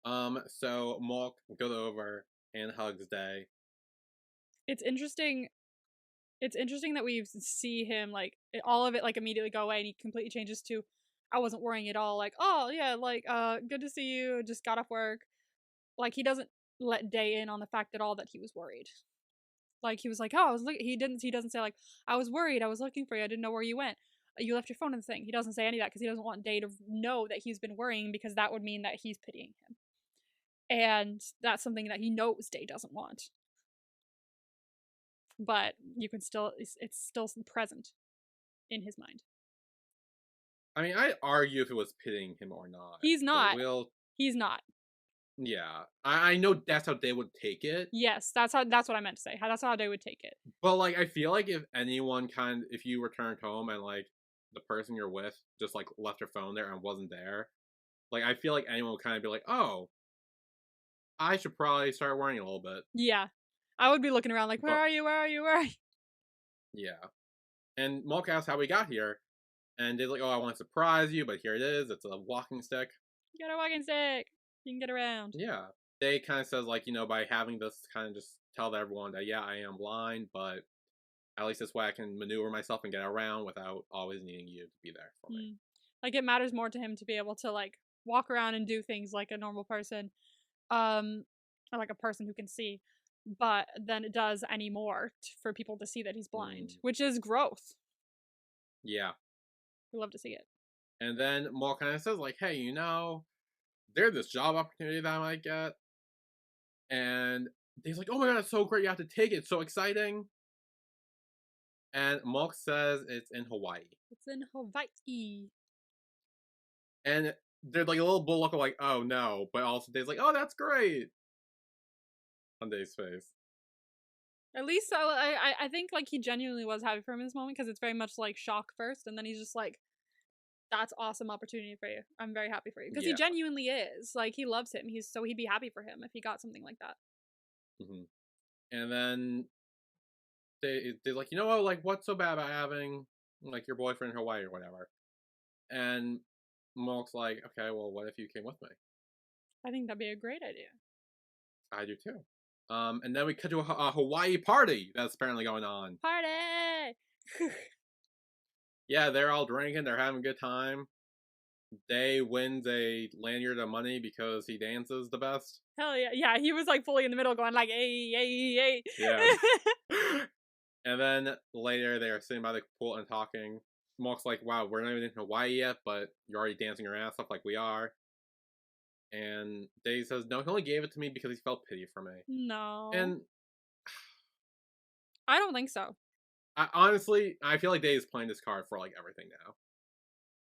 A: So Mhok goes over and hugs Day.
B: It's interesting. It's interesting that we see him, like, all of it, like, immediately go away, and he completely changes to, I wasn't worrying at all. Like, oh, yeah, like, good to see you. Just got off work. Like, he doesn't let Day in on the fact at all that he was worried. Like, he was like, oh, I was he doesn't say, like, I was worried. I was looking for you. I didn't know where you went. You left your phone in the thing. He doesn't say any of that because he doesn't want Day to know that he's been worrying, because that would mean that he's pitying him. And that's something that he knows Day doesn't want. But you can still, it's still present in his mind.
A: I mean, I'd argue if it was pitying him or not.
B: He's not.
A: Will...
B: He's not.
A: Yeah. I know that's how they would take it.
B: Yes, that's what I meant to say. That's how they would take it.
A: But, like, I feel like if you returned home and, like, the person you're with just, like, left their phone there and wasn't there, like, I feel like anyone would kind of be like, oh, I should probably start worrying a little bit.
B: Yeah. I would be looking around like, where are you? Where are you? Where are you?
A: Yeah. And Mhok asks how we got here. And they're like, oh, I want to surprise you, but here it is. It's a walking stick.
B: You got a walking stick. You can get around.
A: Yeah. They kind of says, like, by having this, kind of just tell everyone that, yeah, I am blind, but at least this way I can maneuver myself and get around without always needing you to be there for me.
B: Like, it matters more to him to be able to, like, walk around and do things like a normal person, or like a person who can see, but than it does anymore for people to see that he's blind, which is growth.
A: Yeah.
B: We love to see it.
A: And then Mhok kind of says, like, hey, there's this job opportunity that I might get. And he's like, oh my god, it's so great, you have to take it, it's so exciting. And Mhok says it's in Hawaii.
B: It's in Hawaii.
A: And they're like a little bull look of like, oh no, but also Dave's like, oh, that's great. On Dave's face.
B: At least I think, like, he genuinely was happy for him in this moment, because it's very much like shock first, and then he's just like, that's awesome opportunity for you. I'm very happy for you. Because he genuinely is. Like, he loves him. He'd be happy for him if he got something like that.
A: And then they're like, you know what, like, what's so bad about having, like, your boyfriend in Hawaii or whatever? And Mhok's like, okay, well, what if you came with me?
B: I think that'd be a great idea.
A: I do too. And then we cut to a Hawaii party that's apparently going on.
B: Party!
A: Yeah, they're all drinking, they're having a good time. Day wins a lanyard of money because he dances the best.
B: Hell yeah. Yeah, he was, like, fully in the middle going like, hey, hey, hey.
A: Yeah. And then later they are sitting by the pool and talking. Mhok's like, wow, we're not even in Hawaii yet, but you're already dancing your ass off like we are. And Day says, no, he only gave it to me because he felt pity for me.
B: No.
A: And
B: I don't think so.
A: Honestly, I feel like Day is playing this card for, like, everything now.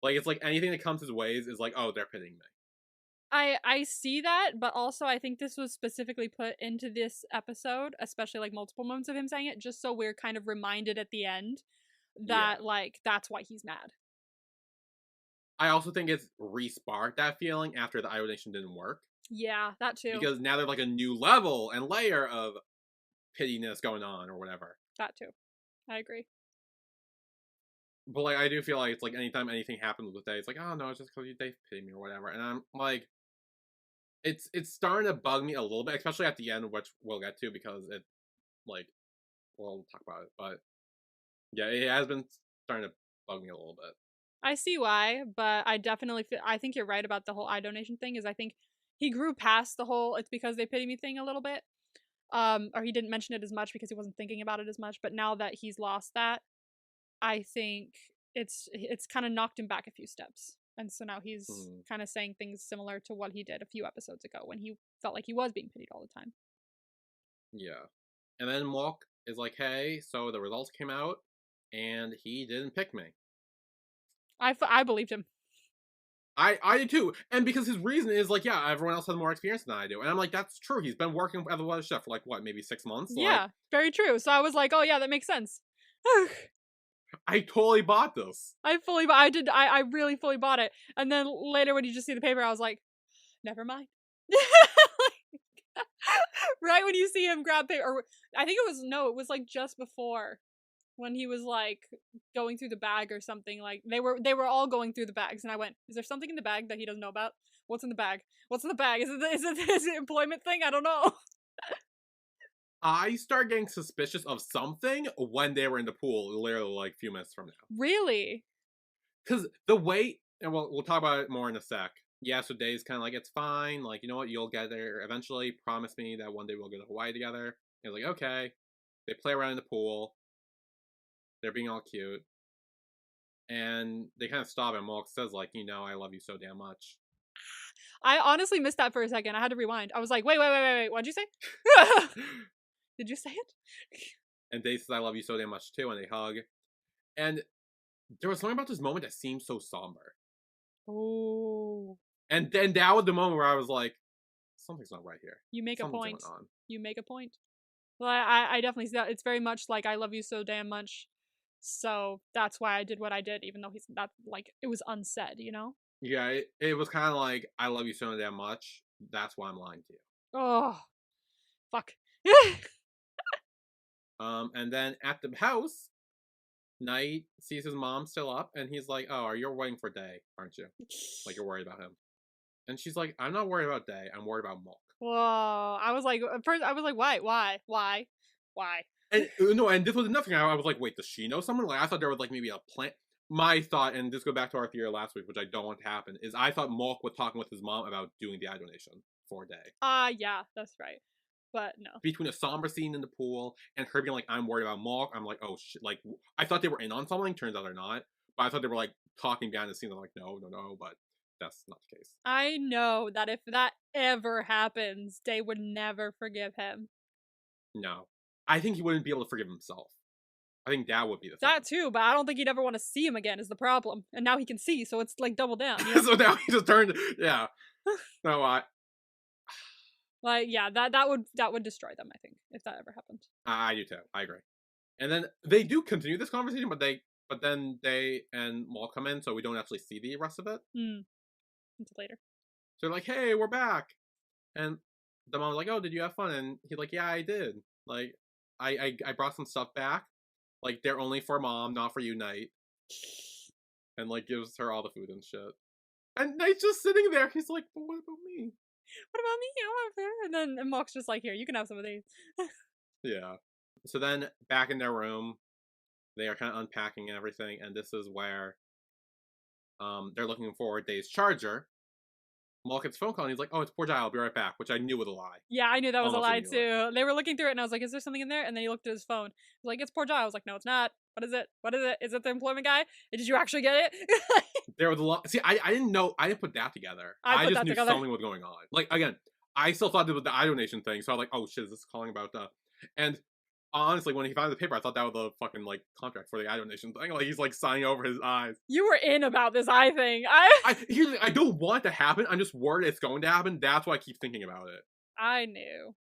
A: Like, it's like anything that comes his ways is like, oh, they're pitying me.
B: I see that, but also I think this was specifically put into this episode, especially, like, multiple moments of him saying it, just so we're kind of reminded at the end that, like, that's why he's mad.
A: I also think it's re-sparked that feeling after the iodation didn't work.
B: Yeah, that too.
A: Because now there's like a new level and layer of pittiness going on or whatever.
B: That too. I agree.
A: But like I do feel like it's like anytime anything happens with Day, it's like, oh no, it's just because they pity me or whatever. And I'm like, it's starting to bug me a little bit, especially at the end, which we'll get to because it like we'll talk about it. But yeah, it has been starting to bug me a little bit.
B: I see why, but I definitely feel, I think you're right about the whole eye donation thing. Is I think he grew past the whole "it's because they pity me" thing a little bit. Or he didn't mention it as much because he wasn't thinking about it as much. But now that he's lost that, I think it's kind of knocked him back a few steps. And so now he's kind of saying things similar to what he did a few episodes ago when he felt like he was being pitied all the time.
A: Yeah. And then Mhok is like, hey, so the results came out and he didn't pick me.
B: I believed him.
A: I did too. And because his reason is like, yeah, everyone else has more experience than I do. And I'm like, that's true. He's been working as a weather chef for like, what, maybe 6 months?
B: Yeah,
A: like,
B: very true. So I was like, oh yeah, that makes sense.
A: I totally bought this.
B: I really fully bought it. And then later when you just see the paper, I was like, never mind. Right when you see him grab paper, or I think it was like just before when he was like going through the bag or something. Like they were all going through the bags, and I went, is there something in the bag that he doesn't know about? What's in the bag? What's in the bag? Is it employment thing? I don't know.
A: I start getting suspicious of something when they were in the pool, literally like a few minutes from now.
B: Really?
A: Because the way, and we'll talk about it more in a sec. Yeah, so Day's kind of like, it's fine. Like, you know what? You'll get there eventually. Promise me that one day we'll go to Hawaii together. And like, okay. They play around in the pool. They're being all cute. And they kind of stop and Mhok says like, you know, I love you so damn much.
B: I honestly missed that for a second. I had to rewind. I was like, wait. What'd you say? Did you say it?
A: And Day says, I love you so damn much too. And they hug. And there was something about this moment that seemed so somber.
B: Oh.
A: And then that was the moment where I was like, something's not right here.
B: You make
A: Something's
B: a point.
A: going on.
B: You make a point. Well, I definitely see that. It's very much like I love you so damn much. So that's why I did what I did, even though he's not like it was unsaid, you know?
A: Yeah, it was kind of like, I love you so damn much. That's why I'm lying to you.
B: Oh, fuck.
A: And then at the house, Knight sees his mom still up, and he's like, oh, you're waiting for Day, aren't you? Like, you're worried about him. And she's like, I'm not worried about Day, I'm worried about Mhok.
B: Whoa. I was like, at first, I was like, why?
A: And no, and this was nothing. I was like, wait, does she know someone? Like, I thought there was like maybe a plan. My thought, and this goes back to our theory last week, which I don't want to happen, is I thought Mhok was talking with his mom about doing the eye donation for Day.
B: Yeah, that's right. But no.
A: Between a somber scene in the pool and her being like, I'm worried about Mhok, I'm like, oh shit. Like, I thought they were in on something. Turns out they're not. But I thought they were like talking behind the scenes. I'm like, no. But that's not the case.
B: I know that if that ever happens, Day would never forgive him.
A: No. I think he wouldn't be able to forgive himself. I think that would be the thing.
B: That too, but I don't think he'd ever want to see him again is the problem. And now he can see, so it's like double down. You know?
A: So now he just turned, yeah. No,
B: like, yeah, that would destroy them, I think, if that ever happened.
A: I do too. I agree. And then they do continue this conversation, but then they and Mhok come in, so we don't actually see the rest of it.
B: Until later.
A: So they're like, hey, we're back. And the mom's like, oh, did you have fun? And he's like, yeah, I did. Like, I brought some stuff back. Like, they're only for Mom, not for you, Knight. And, like, gives her all the food and shit. And Knight's just sitting there. He's like, but what about me?
B: What about me? I want food. And then Mhok's just like, here, you can have some of these.
A: Yeah. So then, back in their room, they are kind of unpacking and everything. And this is where they're looking for Day's charger. Mhok gets a phone call and he's like, oh, it's poor Jai, I'll be right back, which I knew was a lie.
B: Yeah, I knew that was
A: Almost
B: a lie
A: immediately.
B: too. They were looking through it and I was like, is there something in there? And then he looked at his phone. He was like, it's poor Jai. I was like, no, it's not. What is it? What is it? Is it the employment guy? Did you actually get it?
A: There was a lot. See, I didn't know. I didn't put that together. I just knew something was going on. Like, again, I still thought it was the eye donation thing. So I was like, oh shit, is this calling about and honestly, when he found the paper, I thought that was the fucking, like, contract for the eye donation thing. Like, he's, like, signing over his eyes.
B: You were in about this eye thing.
A: I don't want it to happen. I'm just worried it's going to happen. That's why I keep thinking about it.
B: I knew.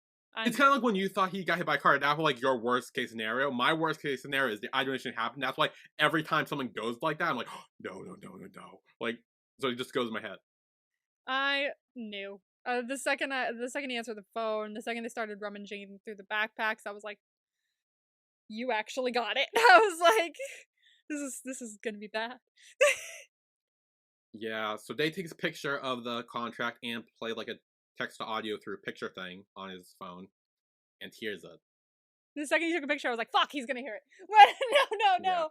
A: It's kind of like when you thought he got hit by a car. That was, like, your worst case scenario. My worst case scenario is the eye donation happened. That's why every time someone goes like that, I'm like, oh, no. Like, so it just goes in my head.
B: I knew. The second he answered the phone, the second they started rummaging through the backpacks, I was like, "You actually got it." I was like, "This is gonna be bad."
A: Yeah, so Day takes a picture of the contract and play like a text to audio through picture thing on his phone, and hears it.
B: The second he took a picture, I was like, "Fuck, he's gonna hear it." What? No.
A: Yeah.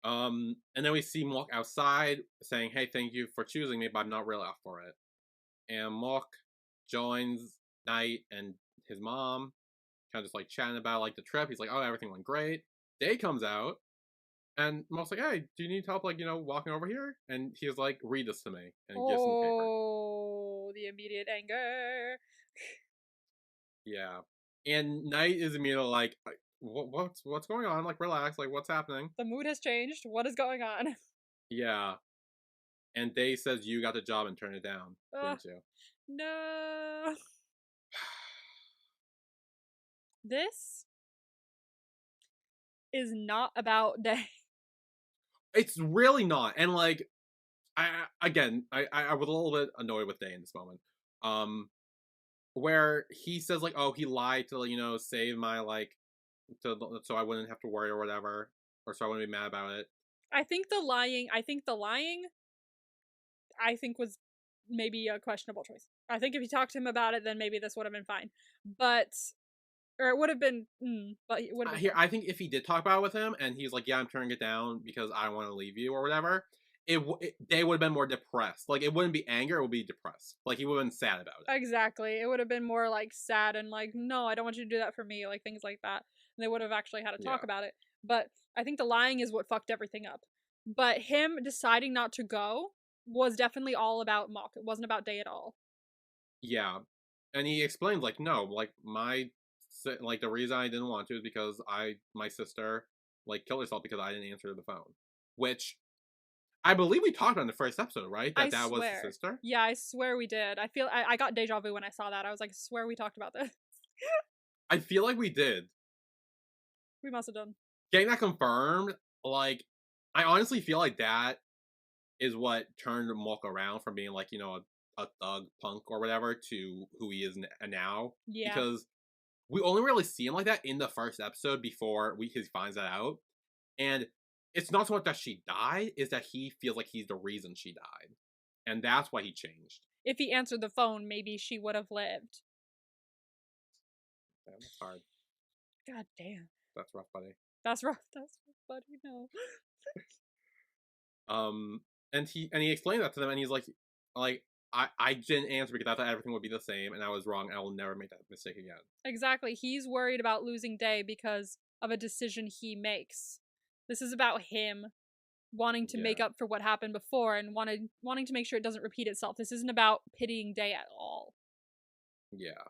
A: And then we see Mhok outside saying, "Hey, thank you for choosing me, but I'm not really up for it." And Mhok joins Knight and his mom, kind of just like chatting about like the trip. He's like, "Oh, everything went great." Day comes out, and Mhok's like, "Hey, do you need help? Like, walking over here?" And he's like, "Read this to me," and gives him the paper.
B: Oh, the immediate anger.
A: Yeah, and Knight is immediately like, what's going on? Like, relax. Like, what's happening?
B: The mood has changed. What is going on?
A: Yeah, and Day says, "You got the job and turned it down, didn't you?"
B: No. This is not about Day.
A: It's really not. And like, I was a little bit annoyed with Day in this moment. Where he says like, "Oh, he lied to save my so I wouldn't have to worry or whatever, or so I wouldn't be mad about it."
B: I think the lying was maybe a questionable choice. I think if you talked to him about it, then maybe this would have been fine. Or it would have been, but it would have been
A: Here, I think if he did talk about it with him and he's like, "Yeah, I'm turning it down because I want to leave you" or whatever, they would have been more depressed. Like, it wouldn't be anger; it would be depressed. Like, he would have been sad about it.
B: Exactly. It would have been more like sad and like, no, I don't want you to do that for me, like things like that. And they would have actually had to talk about it. But I think the lying is what fucked everything up. But him deciding not to go was definitely all about Mhok. It wasn't about Day at all.
A: Yeah, and he explained like, "No, like the reason I didn't want to is because my sister like killed herself because I didn't answer the phone," which I believe we talked about in the first episode, right? That was his sister.
B: Yeah, I swear we did. I got deja vu when I saw that. I was like, I swear we talked about this.
A: I feel like we did.
B: We must have done.
A: Getting that confirmed, like, I honestly feel like that is what turned Mhok around from being like a thug punk or whatever to who he is now.
B: Yeah.
A: Because we only really see him like that in the first episode before he finds that out, and it's not so much that she died, is that he feels like he's the reason she died, and that's why he changed.
B: If he answered the phone, maybe she would have lived.
A: Damn, that's hard.
B: God damn.
A: That's rough, buddy.
B: That's rough. That's rough, buddy. No.
A: And he explained that to them, and he's like I didn't answer because I thought everything would be the same, and I was wrong. I will never make that mistake again.
B: Exactly. He's worried about losing Day because of a decision he makes. This is about him wanting to make up for what happened before and wanting to make sure it doesn't repeat itself. This isn't about pitying Day at all.
A: Yeah.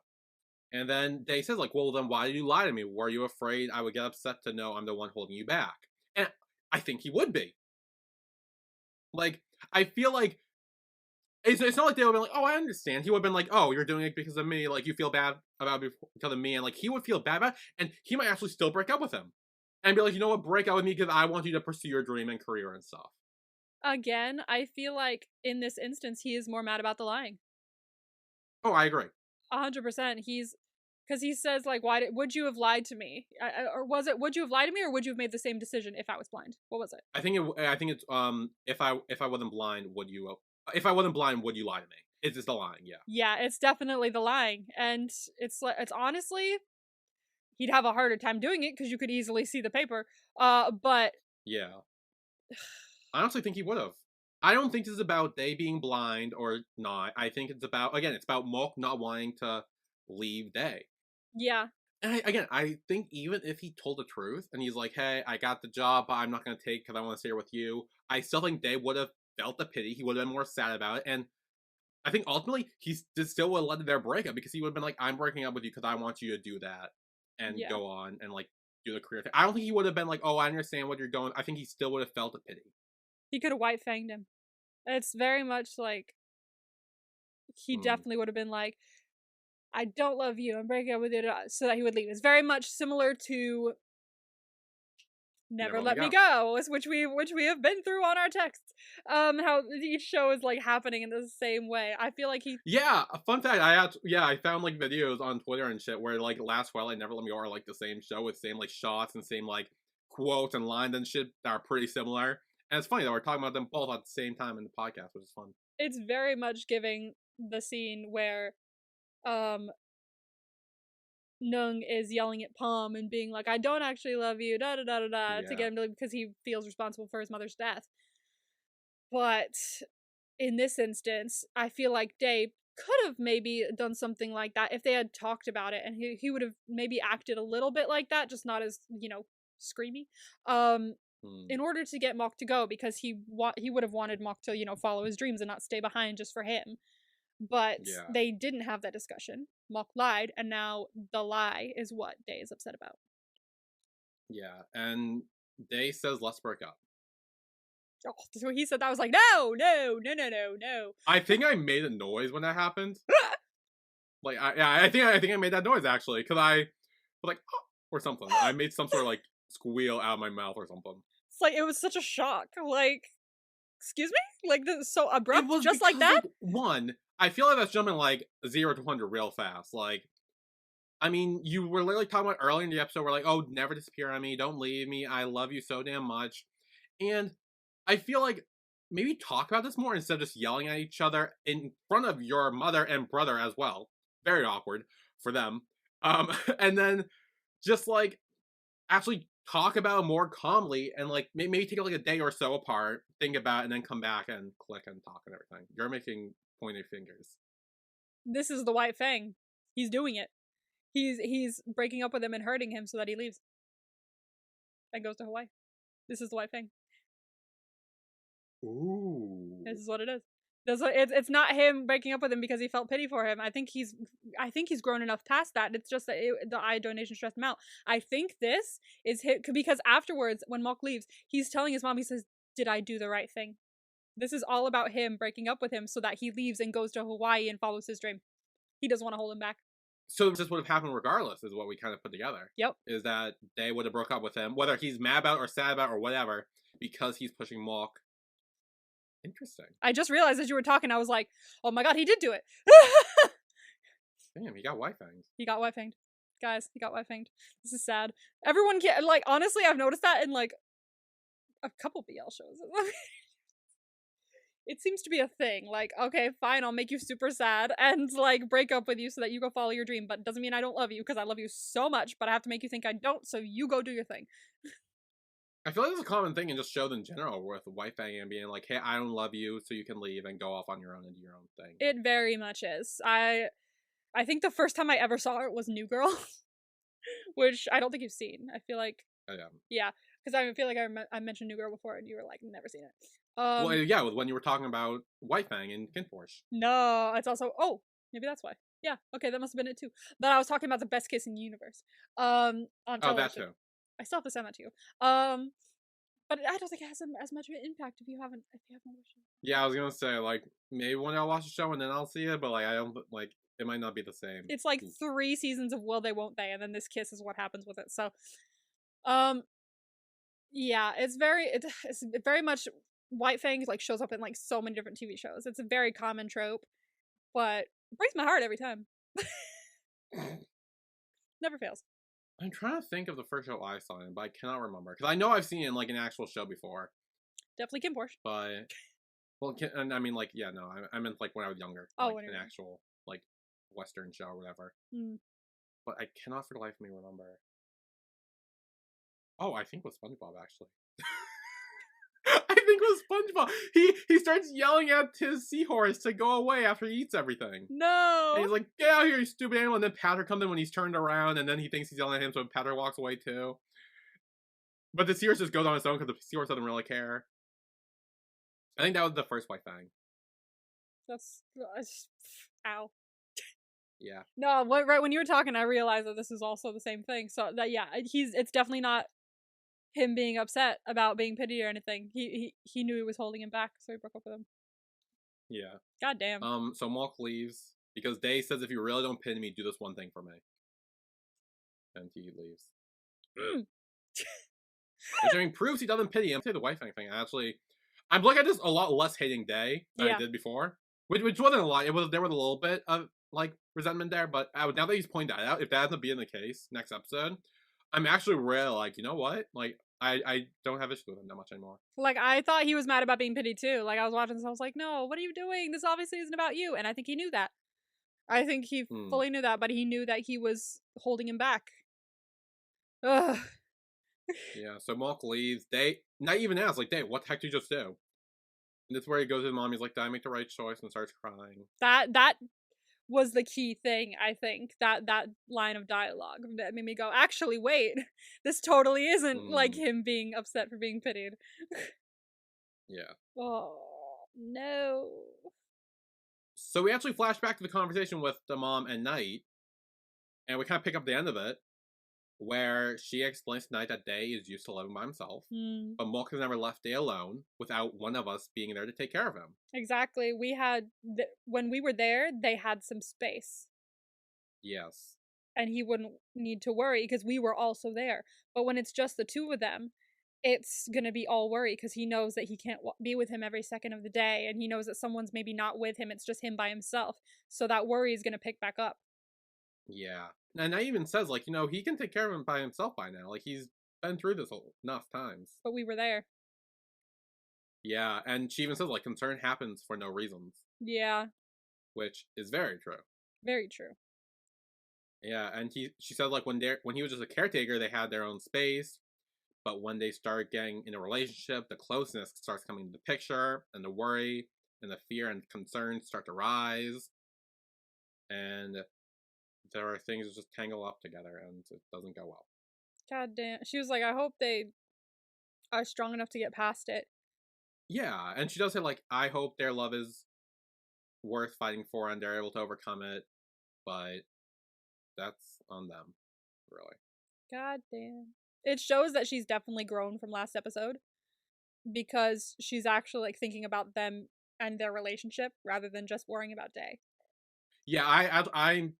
A: And then Day says like, "Well, then why did you lie to me? Were you afraid I would get upset to know I'm the one holding you back?" And I think he would be. Like, I feel like it's not like they would have been like, "Oh, I understand." He would have been like, "Oh, you're doing it because of me. Like, you feel bad about it because of me," and like he would feel bad about it, and he might actually still break up with him and be like, "You know what? Break up with me because I want you to pursue your dream and career and stuff."
B: Again, I feel like in this instance, he is more mad about the lying.
A: Oh, I agree.
B: 100%. Because he says like, would you have lied to me? Or was it, would you have lied to me, or would you have made the same decision if I was blind? What was it?
A: I think it's if I wasn't blind, would you? If I wasn't blind, would you lie to me? It's just the lying, yeah.
B: Yeah, it's definitely the lying, and it's honestly, he'd have a harder time doing it because you could easily see the paper. But
A: yeah, I honestly think he would have. I don't think this is about they being blind or not. I think it's about Mhok not wanting to leave Day.
B: Yeah.
A: And I think even if he told the truth and he's like, "Hey, I got the job, but I'm not going to take because I want to stay here with you," I still think Day would have felt the pity. He would have been more sad about it. And I think ultimately he still would have led to their breakup because he would have been like, "I'm breaking up with you because I want you to do that and go on and like do the career thing." I don't think he would have been like, "Oh, I understand what you're going." I think he still would have felt the pity.
B: He could have white fanged him. It's very much like he definitely would have been like, "I don't love you. I'm breaking up with you," so that he would leave. It's very much similar to Never Let Me Go, which we have been through on our texts. How each show is like happening in the same way. I feel like he.
A: Yeah, a fun fact. I found like videos on Twitter and shit where like Last Twilight, Never Let Me Go are like the same show with same like shots and same like quotes and lines and shit that are pretty similar. And it's funny that we're talking about them both at the same time in the podcast, which is fun.
B: It's very much giving the scene where, Nung is yelling at Palm and being like, "I don't actually love you," da da da da da, to get him to, because he feels responsible for his mother's death. But in this instance, I feel like Day could have maybe done something like that if they had talked about it, and he would have maybe acted a little bit like that, just not as, screamy. In order to get Mhok to go, because he would have wanted Mhok to, follow his dreams and not stay behind just for him. But they didn't have that discussion. Mhok lied, and now the lie is what Day is upset about.
A: Yeah, and Day says, "Let's break up."
B: Oh, so he said that. I was like, no.
A: I think I made a noise when that happened. Like, I think I made that noise actually, because I was like, oh, or something. I made some sort of like squeal out of my mouth or something.
B: It's like, it was such a shock. Like, excuse me? Like, this is so abrupt, just like that?
A: Like, one, I feel like that's jumping like 0 to 100 real fast. Like, I mean, you were literally talking about earlier in the episode where like, oh, never disappear on me, don't leave me, I love you so damn much. And I feel like maybe talk about this more instead of just yelling at each other in front of your mother and brother as well. Very awkward for them. And then just like actually talk about it more calmly and like maybe take like a day or so apart, think about it, and then come back and click and talk and everything. You're making pointed fingers.
B: This is the White Fang. He's doing it. He's breaking up with him and hurting him so that he leaves and goes to Hawaii. This is the White Fang.
A: Ooh.
B: This is what it is. It's not him breaking up with him because he felt pity for him. I think he's grown enough past that. It's just that the eye donation stressed him out. I think this is him, because afterwards, when Mhok leaves, he's telling his mom, he says, "Did I do the right thing?" This is all about him breaking up with him so that he leaves and goes to Hawaii and follows his dream. He doesn't want to hold him back.
A: So this would have happened regardless, is what we kind of put together.
B: Yep.
A: Is that they would have broke up with him, whether he's mad about or sad about or whatever, because he's pushing Mhok. Interesting.
B: I just realized as you were talking, I was like, oh my god, he did do it.
A: Damn, he got White Fanged.
B: He got White Fanged. Guys, he got White Fanged. This is sad. Everyone can, like, honestly, I've noticed that in, like, a couple BL shows. It seems to be a thing. Like, okay, fine, I'll make you super sad and, like, break up with you so that you go follow your dream, but it doesn't mean I don't love you, because I love you so much, but I have to make you think I don't, so you go do your thing.
A: I feel like it's a common thing in just shows in general with White Fang and being like, hey, I don't love you, so you can leave and go off on your own and do your own thing.
B: It very much is. I think the first time I ever saw it was New Girl, which I don't think you've seen. I feel like... Yeah, because I feel like I mentioned New Girl before and you were like, never seen it.
A: Well, yeah, when you were talking about White Fang and Kinforce.
B: No, it's also... Oh, maybe that's why. Yeah, okay, that must have been it too. But I was talking about the best kiss in the universe. On television.
A: Oh, that too.
B: I still have to send that to you. But I don't think it has as much of an impact if you haven't watched it.
A: Yeah, I was gonna say, like, maybe one day I'll watch the show and then I'll see it, but like I don't like it might not be the same.
B: It's like 3 seasons of will they won't they, and then this kiss is what happens with it. So yeah, it's very much White Fang like shows up in like so many different TV shows. It's a very common trope, but it breaks my heart every time. Never fails.
A: I'm trying to think of the first show I saw in, but I cannot remember. Because I know I've seen it in, like, an actual show before.
B: Definitely Kinforce.
A: But, well, and I mean, like, yeah, no, I meant, like, when I was younger.
B: Oh,
A: like, an actual, like, Western show or whatever. But I cannot for the life of me remember. Oh, I think it was SpongeBob, actually. I think it was SpongeBob. He starts yelling at his seahorse to go away after he eats everything.
B: No!
A: And he's like, get out here, you stupid animal. And then Patrick comes in when he's turned around, and then he thinks he's yelling at him, so Patrick walks away too. But the seahorse just goes on its own because the seahorse doesn't really care. I think that was the first White Fang.
B: That's ow.
A: Yeah.
B: No, right when you were talking, I realized that this is also the same thing. So that it's definitely not him being upset about being pitied or anything. He knew he was holding him back, so he broke up with him.
A: Yeah.
B: God damn.
A: So Mhok leaves because Day says, if you really don't pity me, do this one thing for me. And he leaves. Which, I mean, proves he doesn't pity him. Say the White Fang thing, actually. I'm looking at this a lot less hating Day than I did before. Which wasn't a lot. There was a little bit of, like, resentment there, but now that he's pointed that out, if that ends up being the case next episode, I'm actually real, like, you know what? Like, I don't have issues with him that much anymore.
B: Like, I thought he was mad about being pitied too. Like, I was watching this, I was like, no, what are you doing? This obviously isn't about you. And I think he knew that. I think he fully knew that, but he knew that he was holding him back. Ugh.
A: Yeah, so Mhok leaves. Day not even asks, like, Day, what the heck did you just do? And that's where he goes to his mom. He's like, did I make the right choice? And starts crying.
B: That was the key thing, I think. That line of dialogue that made me go, actually, wait, this totally isn't like him being upset for being pitied.
A: Yeah.
B: Oh, no.
A: So we actually flash back to the conversation with the mom and Knight, and we kind of pick up the end of it, where she explains to Knight that Day is used to living by himself, but Mhok has never left Day alone without one of us being there to take care of him.
B: Exactly. We had, when we were there, they had some space.
A: Yes.
B: And he wouldn't need to worry because we were also there. But when it's just the two of them, it's gonna be all worry because he knows that he can't be with him every second of the day, and he knows that someone's maybe not with him, it's just him by himself. So that worry is gonna pick back up.
A: Yeah. And I even says, like, you know, he can take care of him by himself by now. Like, he's been through this enough times.
B: But we were there.
A: Yeah, and she even says, like, concern happens for no reasons.
B: Yeah.
A: Which is very true.
B: Very true.
A: Yeah, and she said, like, when he was just a caretaker, they had their own space. But when they start getting in a relationship, the closeness starts coming into the picture, and the worry and the fear and concerns start to rise. And there are things that just tangle up together, and it doesn't go well.
B: God damn. She was like, I hope they are strong enough to get past it.
A: Yeah, and she does say, like, I hope their love is worth fighting for and they're able to overcome it, but that's on them, really.
B: God damn. It shows that she's definitely grown from last episode, because she's actually, like, thinking about them and their relationship rather than just worrying about Day.
A: Yeah, I'm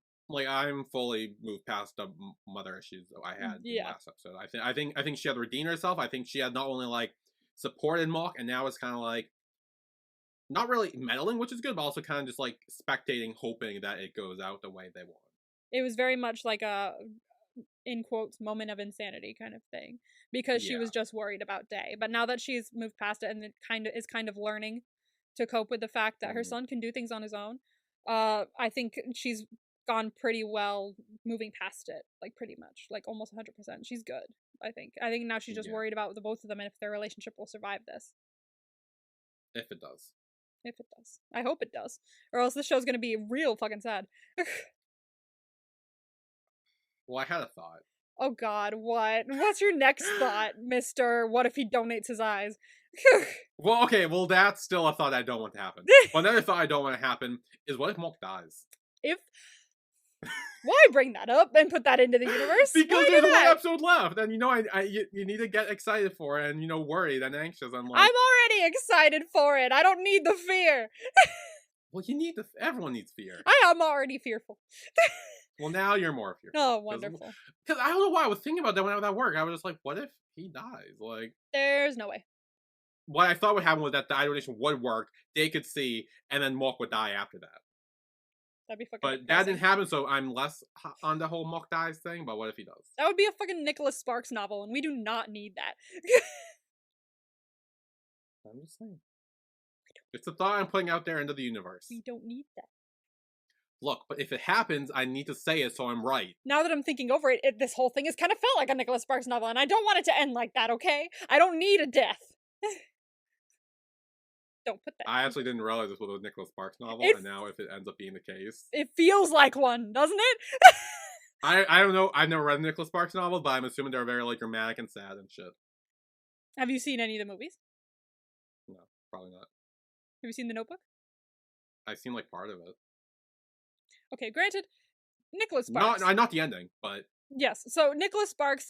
A: fully moved past the mother issues that I had in last episode. I think she had redeemed herself. I think she had not only, like, supported Mhok, and now it's kind of like not really meddling, which is good, but also kind of just like spectating, hoping that it goes out the way they want.
B: It was very much like a, in quotes, moment of insanity kind of thing, because she was just worried about Day. But now that she's moved past it and it is kind of learning to cope with the fact that her son can do things on his own, I think she's gone pretty well moving past it, like pretty much, like almost 100%. She's good. I think now she's just worried about the both of them and if their relationship will survive this.
A: If it does.
B: If it does. I hope it does. Or else this show's gonna be real fucking sad.
A: Well, I had a thought.
B: Oh god, what? What's your next thought, Mr. What if he donates his eyes?
A: Well, okay, well, that's still a thought I don't want to happen. Well, another thought I don't want to happen is what if Mhok dies?
B: Why bring that up and put that into the universe?
A: Because there's one episode left, and you know, you need to get excited for it, and you know, worried and anxious. And like,
B: I'm already excited for it. I don't need the fear.
A: Well, everyone needs fear.
B: I am already fearful.
A: Well, now you're more fearful.
B: Oh, wonderful.
A: Because I don't know why I was thinking about that when I was at work. I was just like, what if he dies? Like,
B: there's no way.
A: What I thought would happen was that the eye donation would work, they could see, and then Mhok would die after that.
B: That'd be fucking
A: But
B: depressing.
A: that didn't happen, so I'm less on the whole Mhok dies thing, but what if he does?
B: That would be a fucking Nicholas Sparks novel, and we do not need that.
A: I'm just saying. It's a thought I'm putting out there into the universe.
B: We don't need that.
A: Look, but if it happens, I need to say it so I'm right.
B: Now that I'm thinking over it, this whole thing has kind of felt like a Nicholas Sparks novel, and I don't want it to end like that, okay? I don't need a death. Don't put that.
A: I actually didn't realize this was a Nicholas Sparks novel, and now if it ends up being the case...
B: It feels like one, doesn't it?
A: I don't know, I've never read a Nicholas Sparks novel, but I'm assuming they're very, like, dramatic and sad and shit.
B: Have you seen any of the movies?
A: No, probably not.
B: Have you seen The Notebook?
A: I've seen, like, part of it.
B: Okay, granted, Nicholas Sparks.
A: Not the ending, but...
B: Yes, so Nicholas Sparks,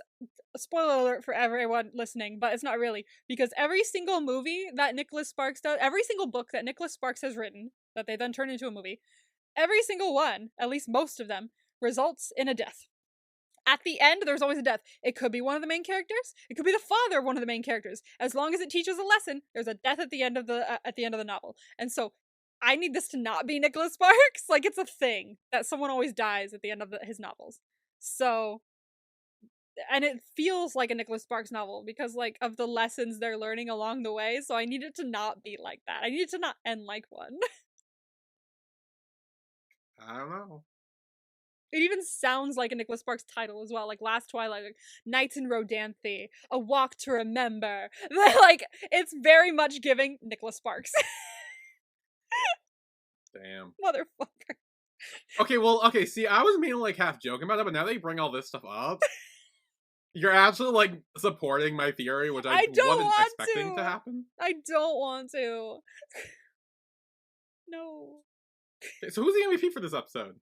B: spoiler alert for everyone listening, but it's not really, because every single movie that Nicholas Sparks does, every single book that Nicholas Sparks has written, that they then turn into a movie, every single one, at least most of them, results in a death. at the end, there's always a death. It could be one of the main characters. It could be the father of one of the main characters. As long as it teaches a lesson, there's a death at the end of the novel. And so, I need this to not be Nicholas Sparks. Like, it's a thing that someone always dies at the end of his novels. So, and it feels like a Nicholas Sparks novel because, like, of the lessons they're learning along the way. So I need it to not be like that. I need it to not end like one.
A: I don't know.
B: It even sounds like a Nicholas Sparks title as well, like Last Twilight, like Nights in Rodanthe, A Walk to Remember. Like, it's very much giving Nicholas Sparks.
A: Damn.
B: Motherfucker.
A: Okay, see, I was mainly, like, half joking about that, but now that you bring all this stuff up, you're actually, like, supporting my theory, which I wasn't expecting to happen.
B: I don't want to. No.
A: Okay, so who's the MVP for this episode?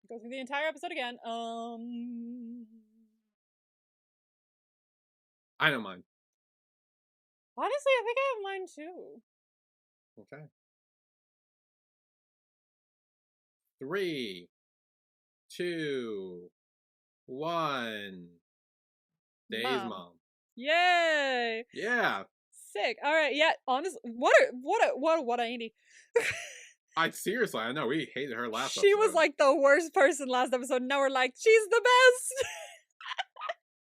B: Go through the entire episode again.
A: I know mine.
B: Honestly, I think I have mine too.
A: Okay. 3, 2, 1. Days mom.
B: Yay!
A: Yeah.
B: Sick. All right. Yeah. Honestly, what a Andy.
A: Seriously, I know we hated her last episode.
B: She was like the worst person last episode. Now we're like, she's the best.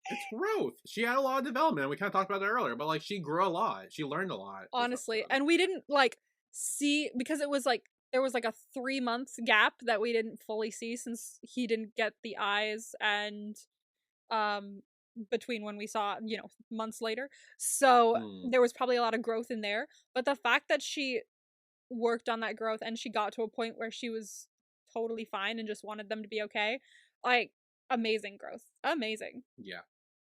A: It's growth. She had a lot of development. We kind of talked about that earlier, but like she grew a lot. She learned a lot.
B: Honestly, and we didn't like see because it was like there was like a 3-month gap that we didn't fully see since he didn't get the eyes and between when we saw, you know, months later. So there was probably a lot of growth in there. But the fact that she worked on that growth and she got to a point where she was totally fine and just wanted them to be okay, like, amazing growth. Amazing.
A: Yeah.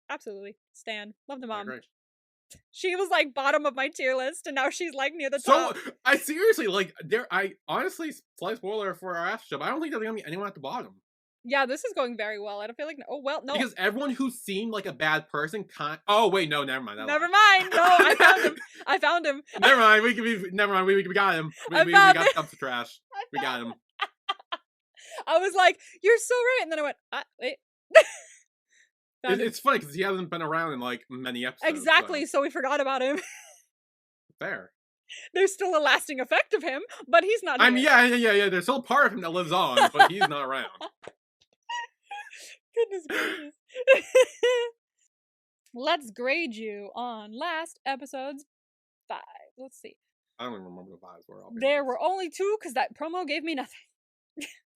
B: Absolutely. Stan. Love the mom.
A: Great.
B: She was like bottom of my tier list and now she's like near the top.
A: So I seriously like I honestly, slight spoiler for our after show, but I don't think there's gonna be anyone at the bottom.
B: Yeah, this is going very well. I don't feel like no.
A: Because everyone who seemed like a bad person oh wait, no, never mind.
B: Never mind. No, I found him. I found him.
A: Never mind. We got him. We got the dumpster trash. We got him.
B: I was like, you're so right, and then I went, wait.
A: It's funny because he hasn't been around in like many episodes.
B: Exactly, so we forgot about him.
A: Fair.
B: There's still a lasting effect of him, but he's not here.
A: I mean, yeah. There's still part of him that lives on, but he's not around.
B: Goodness gracious. Let's grade you on last episode's 5. Let's see.
A: I don't even remember the 5s were.
B: There were only 2 because that promo gave me nothing.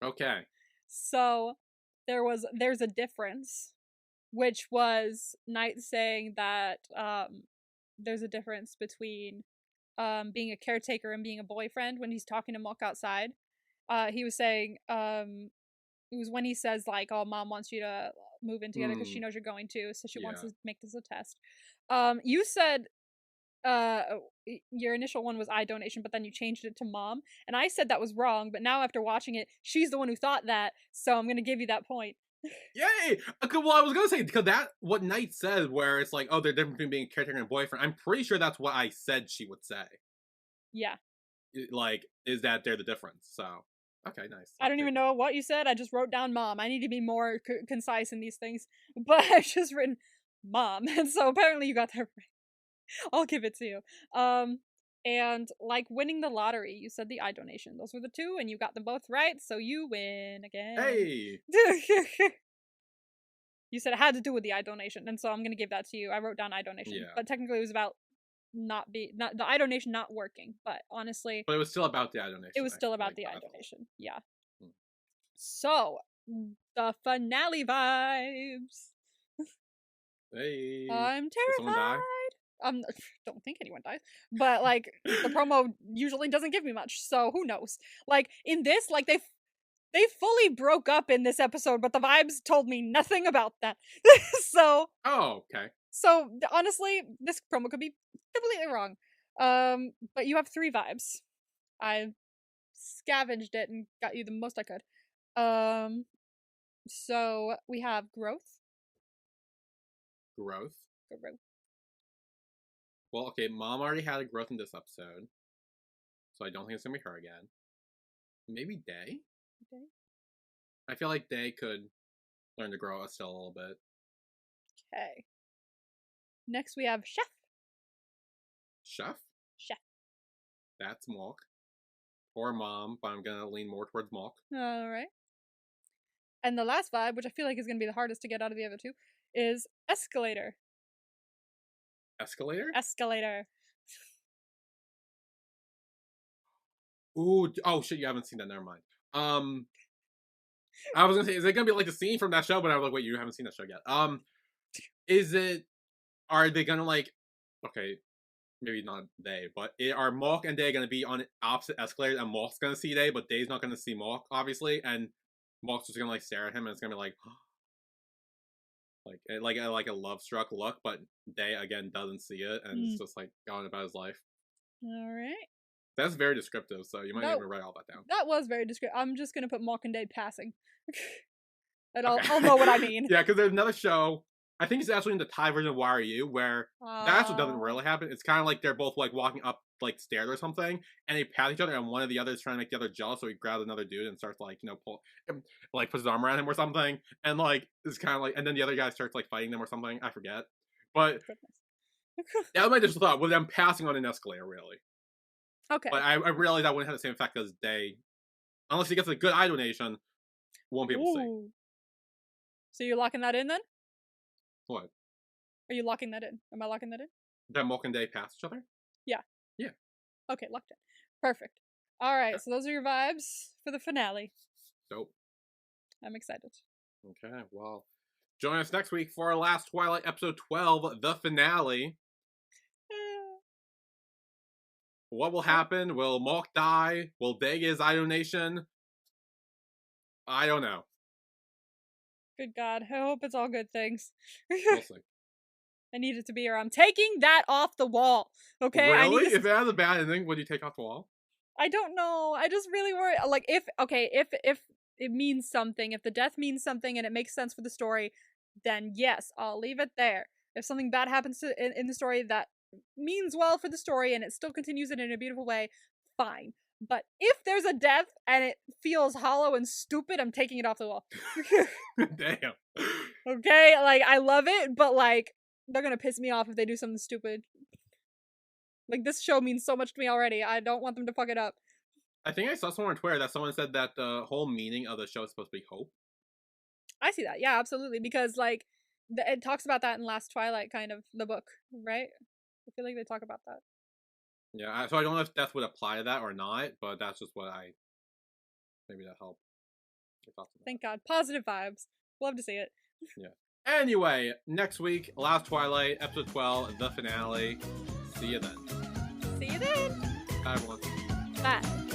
A: Okay.
B: So there's a difference, which was Knight saying that there's a difference between being a caretaker and being a boyfriend when he's talking to Mhok outside. He was saying it was when he says like, oh, mom wants you to move in together because she knows you're going to, so she wants to make this a test. You said your initial one was eye donation, but then you changed it to mom, and I said that was wrong, but now after watching it, she's the one who thought that, so I'm gonna give you that point.
A: Yay! Okay, well, I was gonna say, because what Knight said, where it's like, oh, they're different between being a caretaker and a boyfriend, I'm pretty sure that's what I said she would say.
B: Yeah.
A: Like, is that they're the difference, so. Okay, nice.
B: I don't even know what you said, I just wrote down mom. I need to be more concise in these things, but I've just written mom, and so apparently you got that right. I'll give it to you. And like winning the lottery, you said the eye donation. Those were the 2, and you got them both right, so you win again.
A: Hey!
B: You said it had to do with the eye donation, and so I'm gonna give that to you. I wrote down eye donation, but technically it was about not the eye donation not working. But honestly,
A: but it was still about the eye donation.
B: It was still about the eye donation. Yeah. So the finale vibes.
A: Hey!
B: I'm terrified. Don't think anyone dies, but like the promo usually doesn't give me much, so who knows? Like in this, like they fully broke up in this episode, but the vibes told me nothing about that. So
A: okay.
B: So honestly, this promo could be completely wrong. But you have 3 vibes. I scavenged it and got you the most I could. So we have growth.
A: Growth. Well, okay, mom already had a growth in this episode, so I don't think it's gonna be her again. Maybe Day? I feel like Day could learn to grow still a little bit.
B: Okay. Next we have Chef.
A: Chef?
B: Chef.
A: That's Mhok. Or Mom, but I'm gonna lean more towards Mhok.
B: Alright. And the last vibe, which I feel like is gonna be the hardest to get out of the other two, is Escalator.
A: Escalator?
B: Escalator.
A: Ooh, oh shit, you haven't seen that, never mind. I was gonna say, is it gonna be like the scene from that show? But I was like, wait, you haven't seen that show yet. Are they gonna like, okay, maybe not they, but are Mhok and Day gonna be on opposite escalators, and Mhok's gonna see Day, but Day's not gonna see Mhok, obviously, and Mhok's just gonna like stare at him, and it's gonna be like a love struck look, but Day again doesn't see it, and it's just like going about his life.
B: Alright.
A: That's very descriptive, so you might even write all that down.
B: That was very descriptive. I'm just gonna put Mhok and Day passing. And I'll know what I mean.
A: Yeah, because there's another show, I think it's actually in the Thai version of Why Are You, where that actually doesn't really happen. It's kind of like they're both like walking up like stairs or something, and they pass each other, and one of the other is trying to make the other jealous, so he grabs another dude and starts like, like puts his arm around him or something, and like it's kind of like, and then the other guy starts like fighting them or something. I forget, but that was my initial thought with them passing on an escalator, really.
B: Okay.
A: But I realized that wouldn't have the same effect as Day, unless he gets a good eye donation, won't be able to see.
B: So you're locking that in then?
A: What?
B: Are you locking that in? Am I locking that in?
A: That Mhok and Day pass each other?
B: Yeah.
A: Yeah.
B: Okay, locked in. Perfect. Alright, so those are your vibes for the finale.
A: Dope.
B: I'm excited.
A: Okay, well, join us next week for our Last Twilight episode 12, the finale. What will happen? Will Mhok die? Will Day get his eye donation? I don't know.
B: Good God. I hope it's all good things.
A: We'll see.
B: I need it to be, or I'm taking that off the wall. Okay?
A: Really? If it has a bad ending, would you take off the wall?
B: I don't know. I just really worry. Like, if it means something, if the death means something and it makes sense for the story, then yes, I'll leave it there. If something bad happens in the story that means well for the story and it still continues it in a beautiful way, fine. But if there's a death and it feels hollow and stupid, I'm taking it off the wall.
A: Damn.
B: Okay? Like, I love it, but like, they're gonna piss me off if they do something stupid. Like, this show means so much to me already. I don't want them to fuck it up.
A: I think I saw somewhere on Twitter that someone said that the whole meaning of the show is supposed to be hope.
B: I see that. Yeah, absolutely. Because, like, it talks about that in Last Twilight, kind of, the book, right? I feel like they talk about that.
A: Yeah, so I don't know if death would apply to that or not, but that's just what maybe that helped.
B: Thank God. Positive vibes. Love to see it.
A: Yeah. Anyway, next week, Last Twilight, episode 12, the finale. See you then.
B: See you then.
A: Bye, everyone.
B: Bye.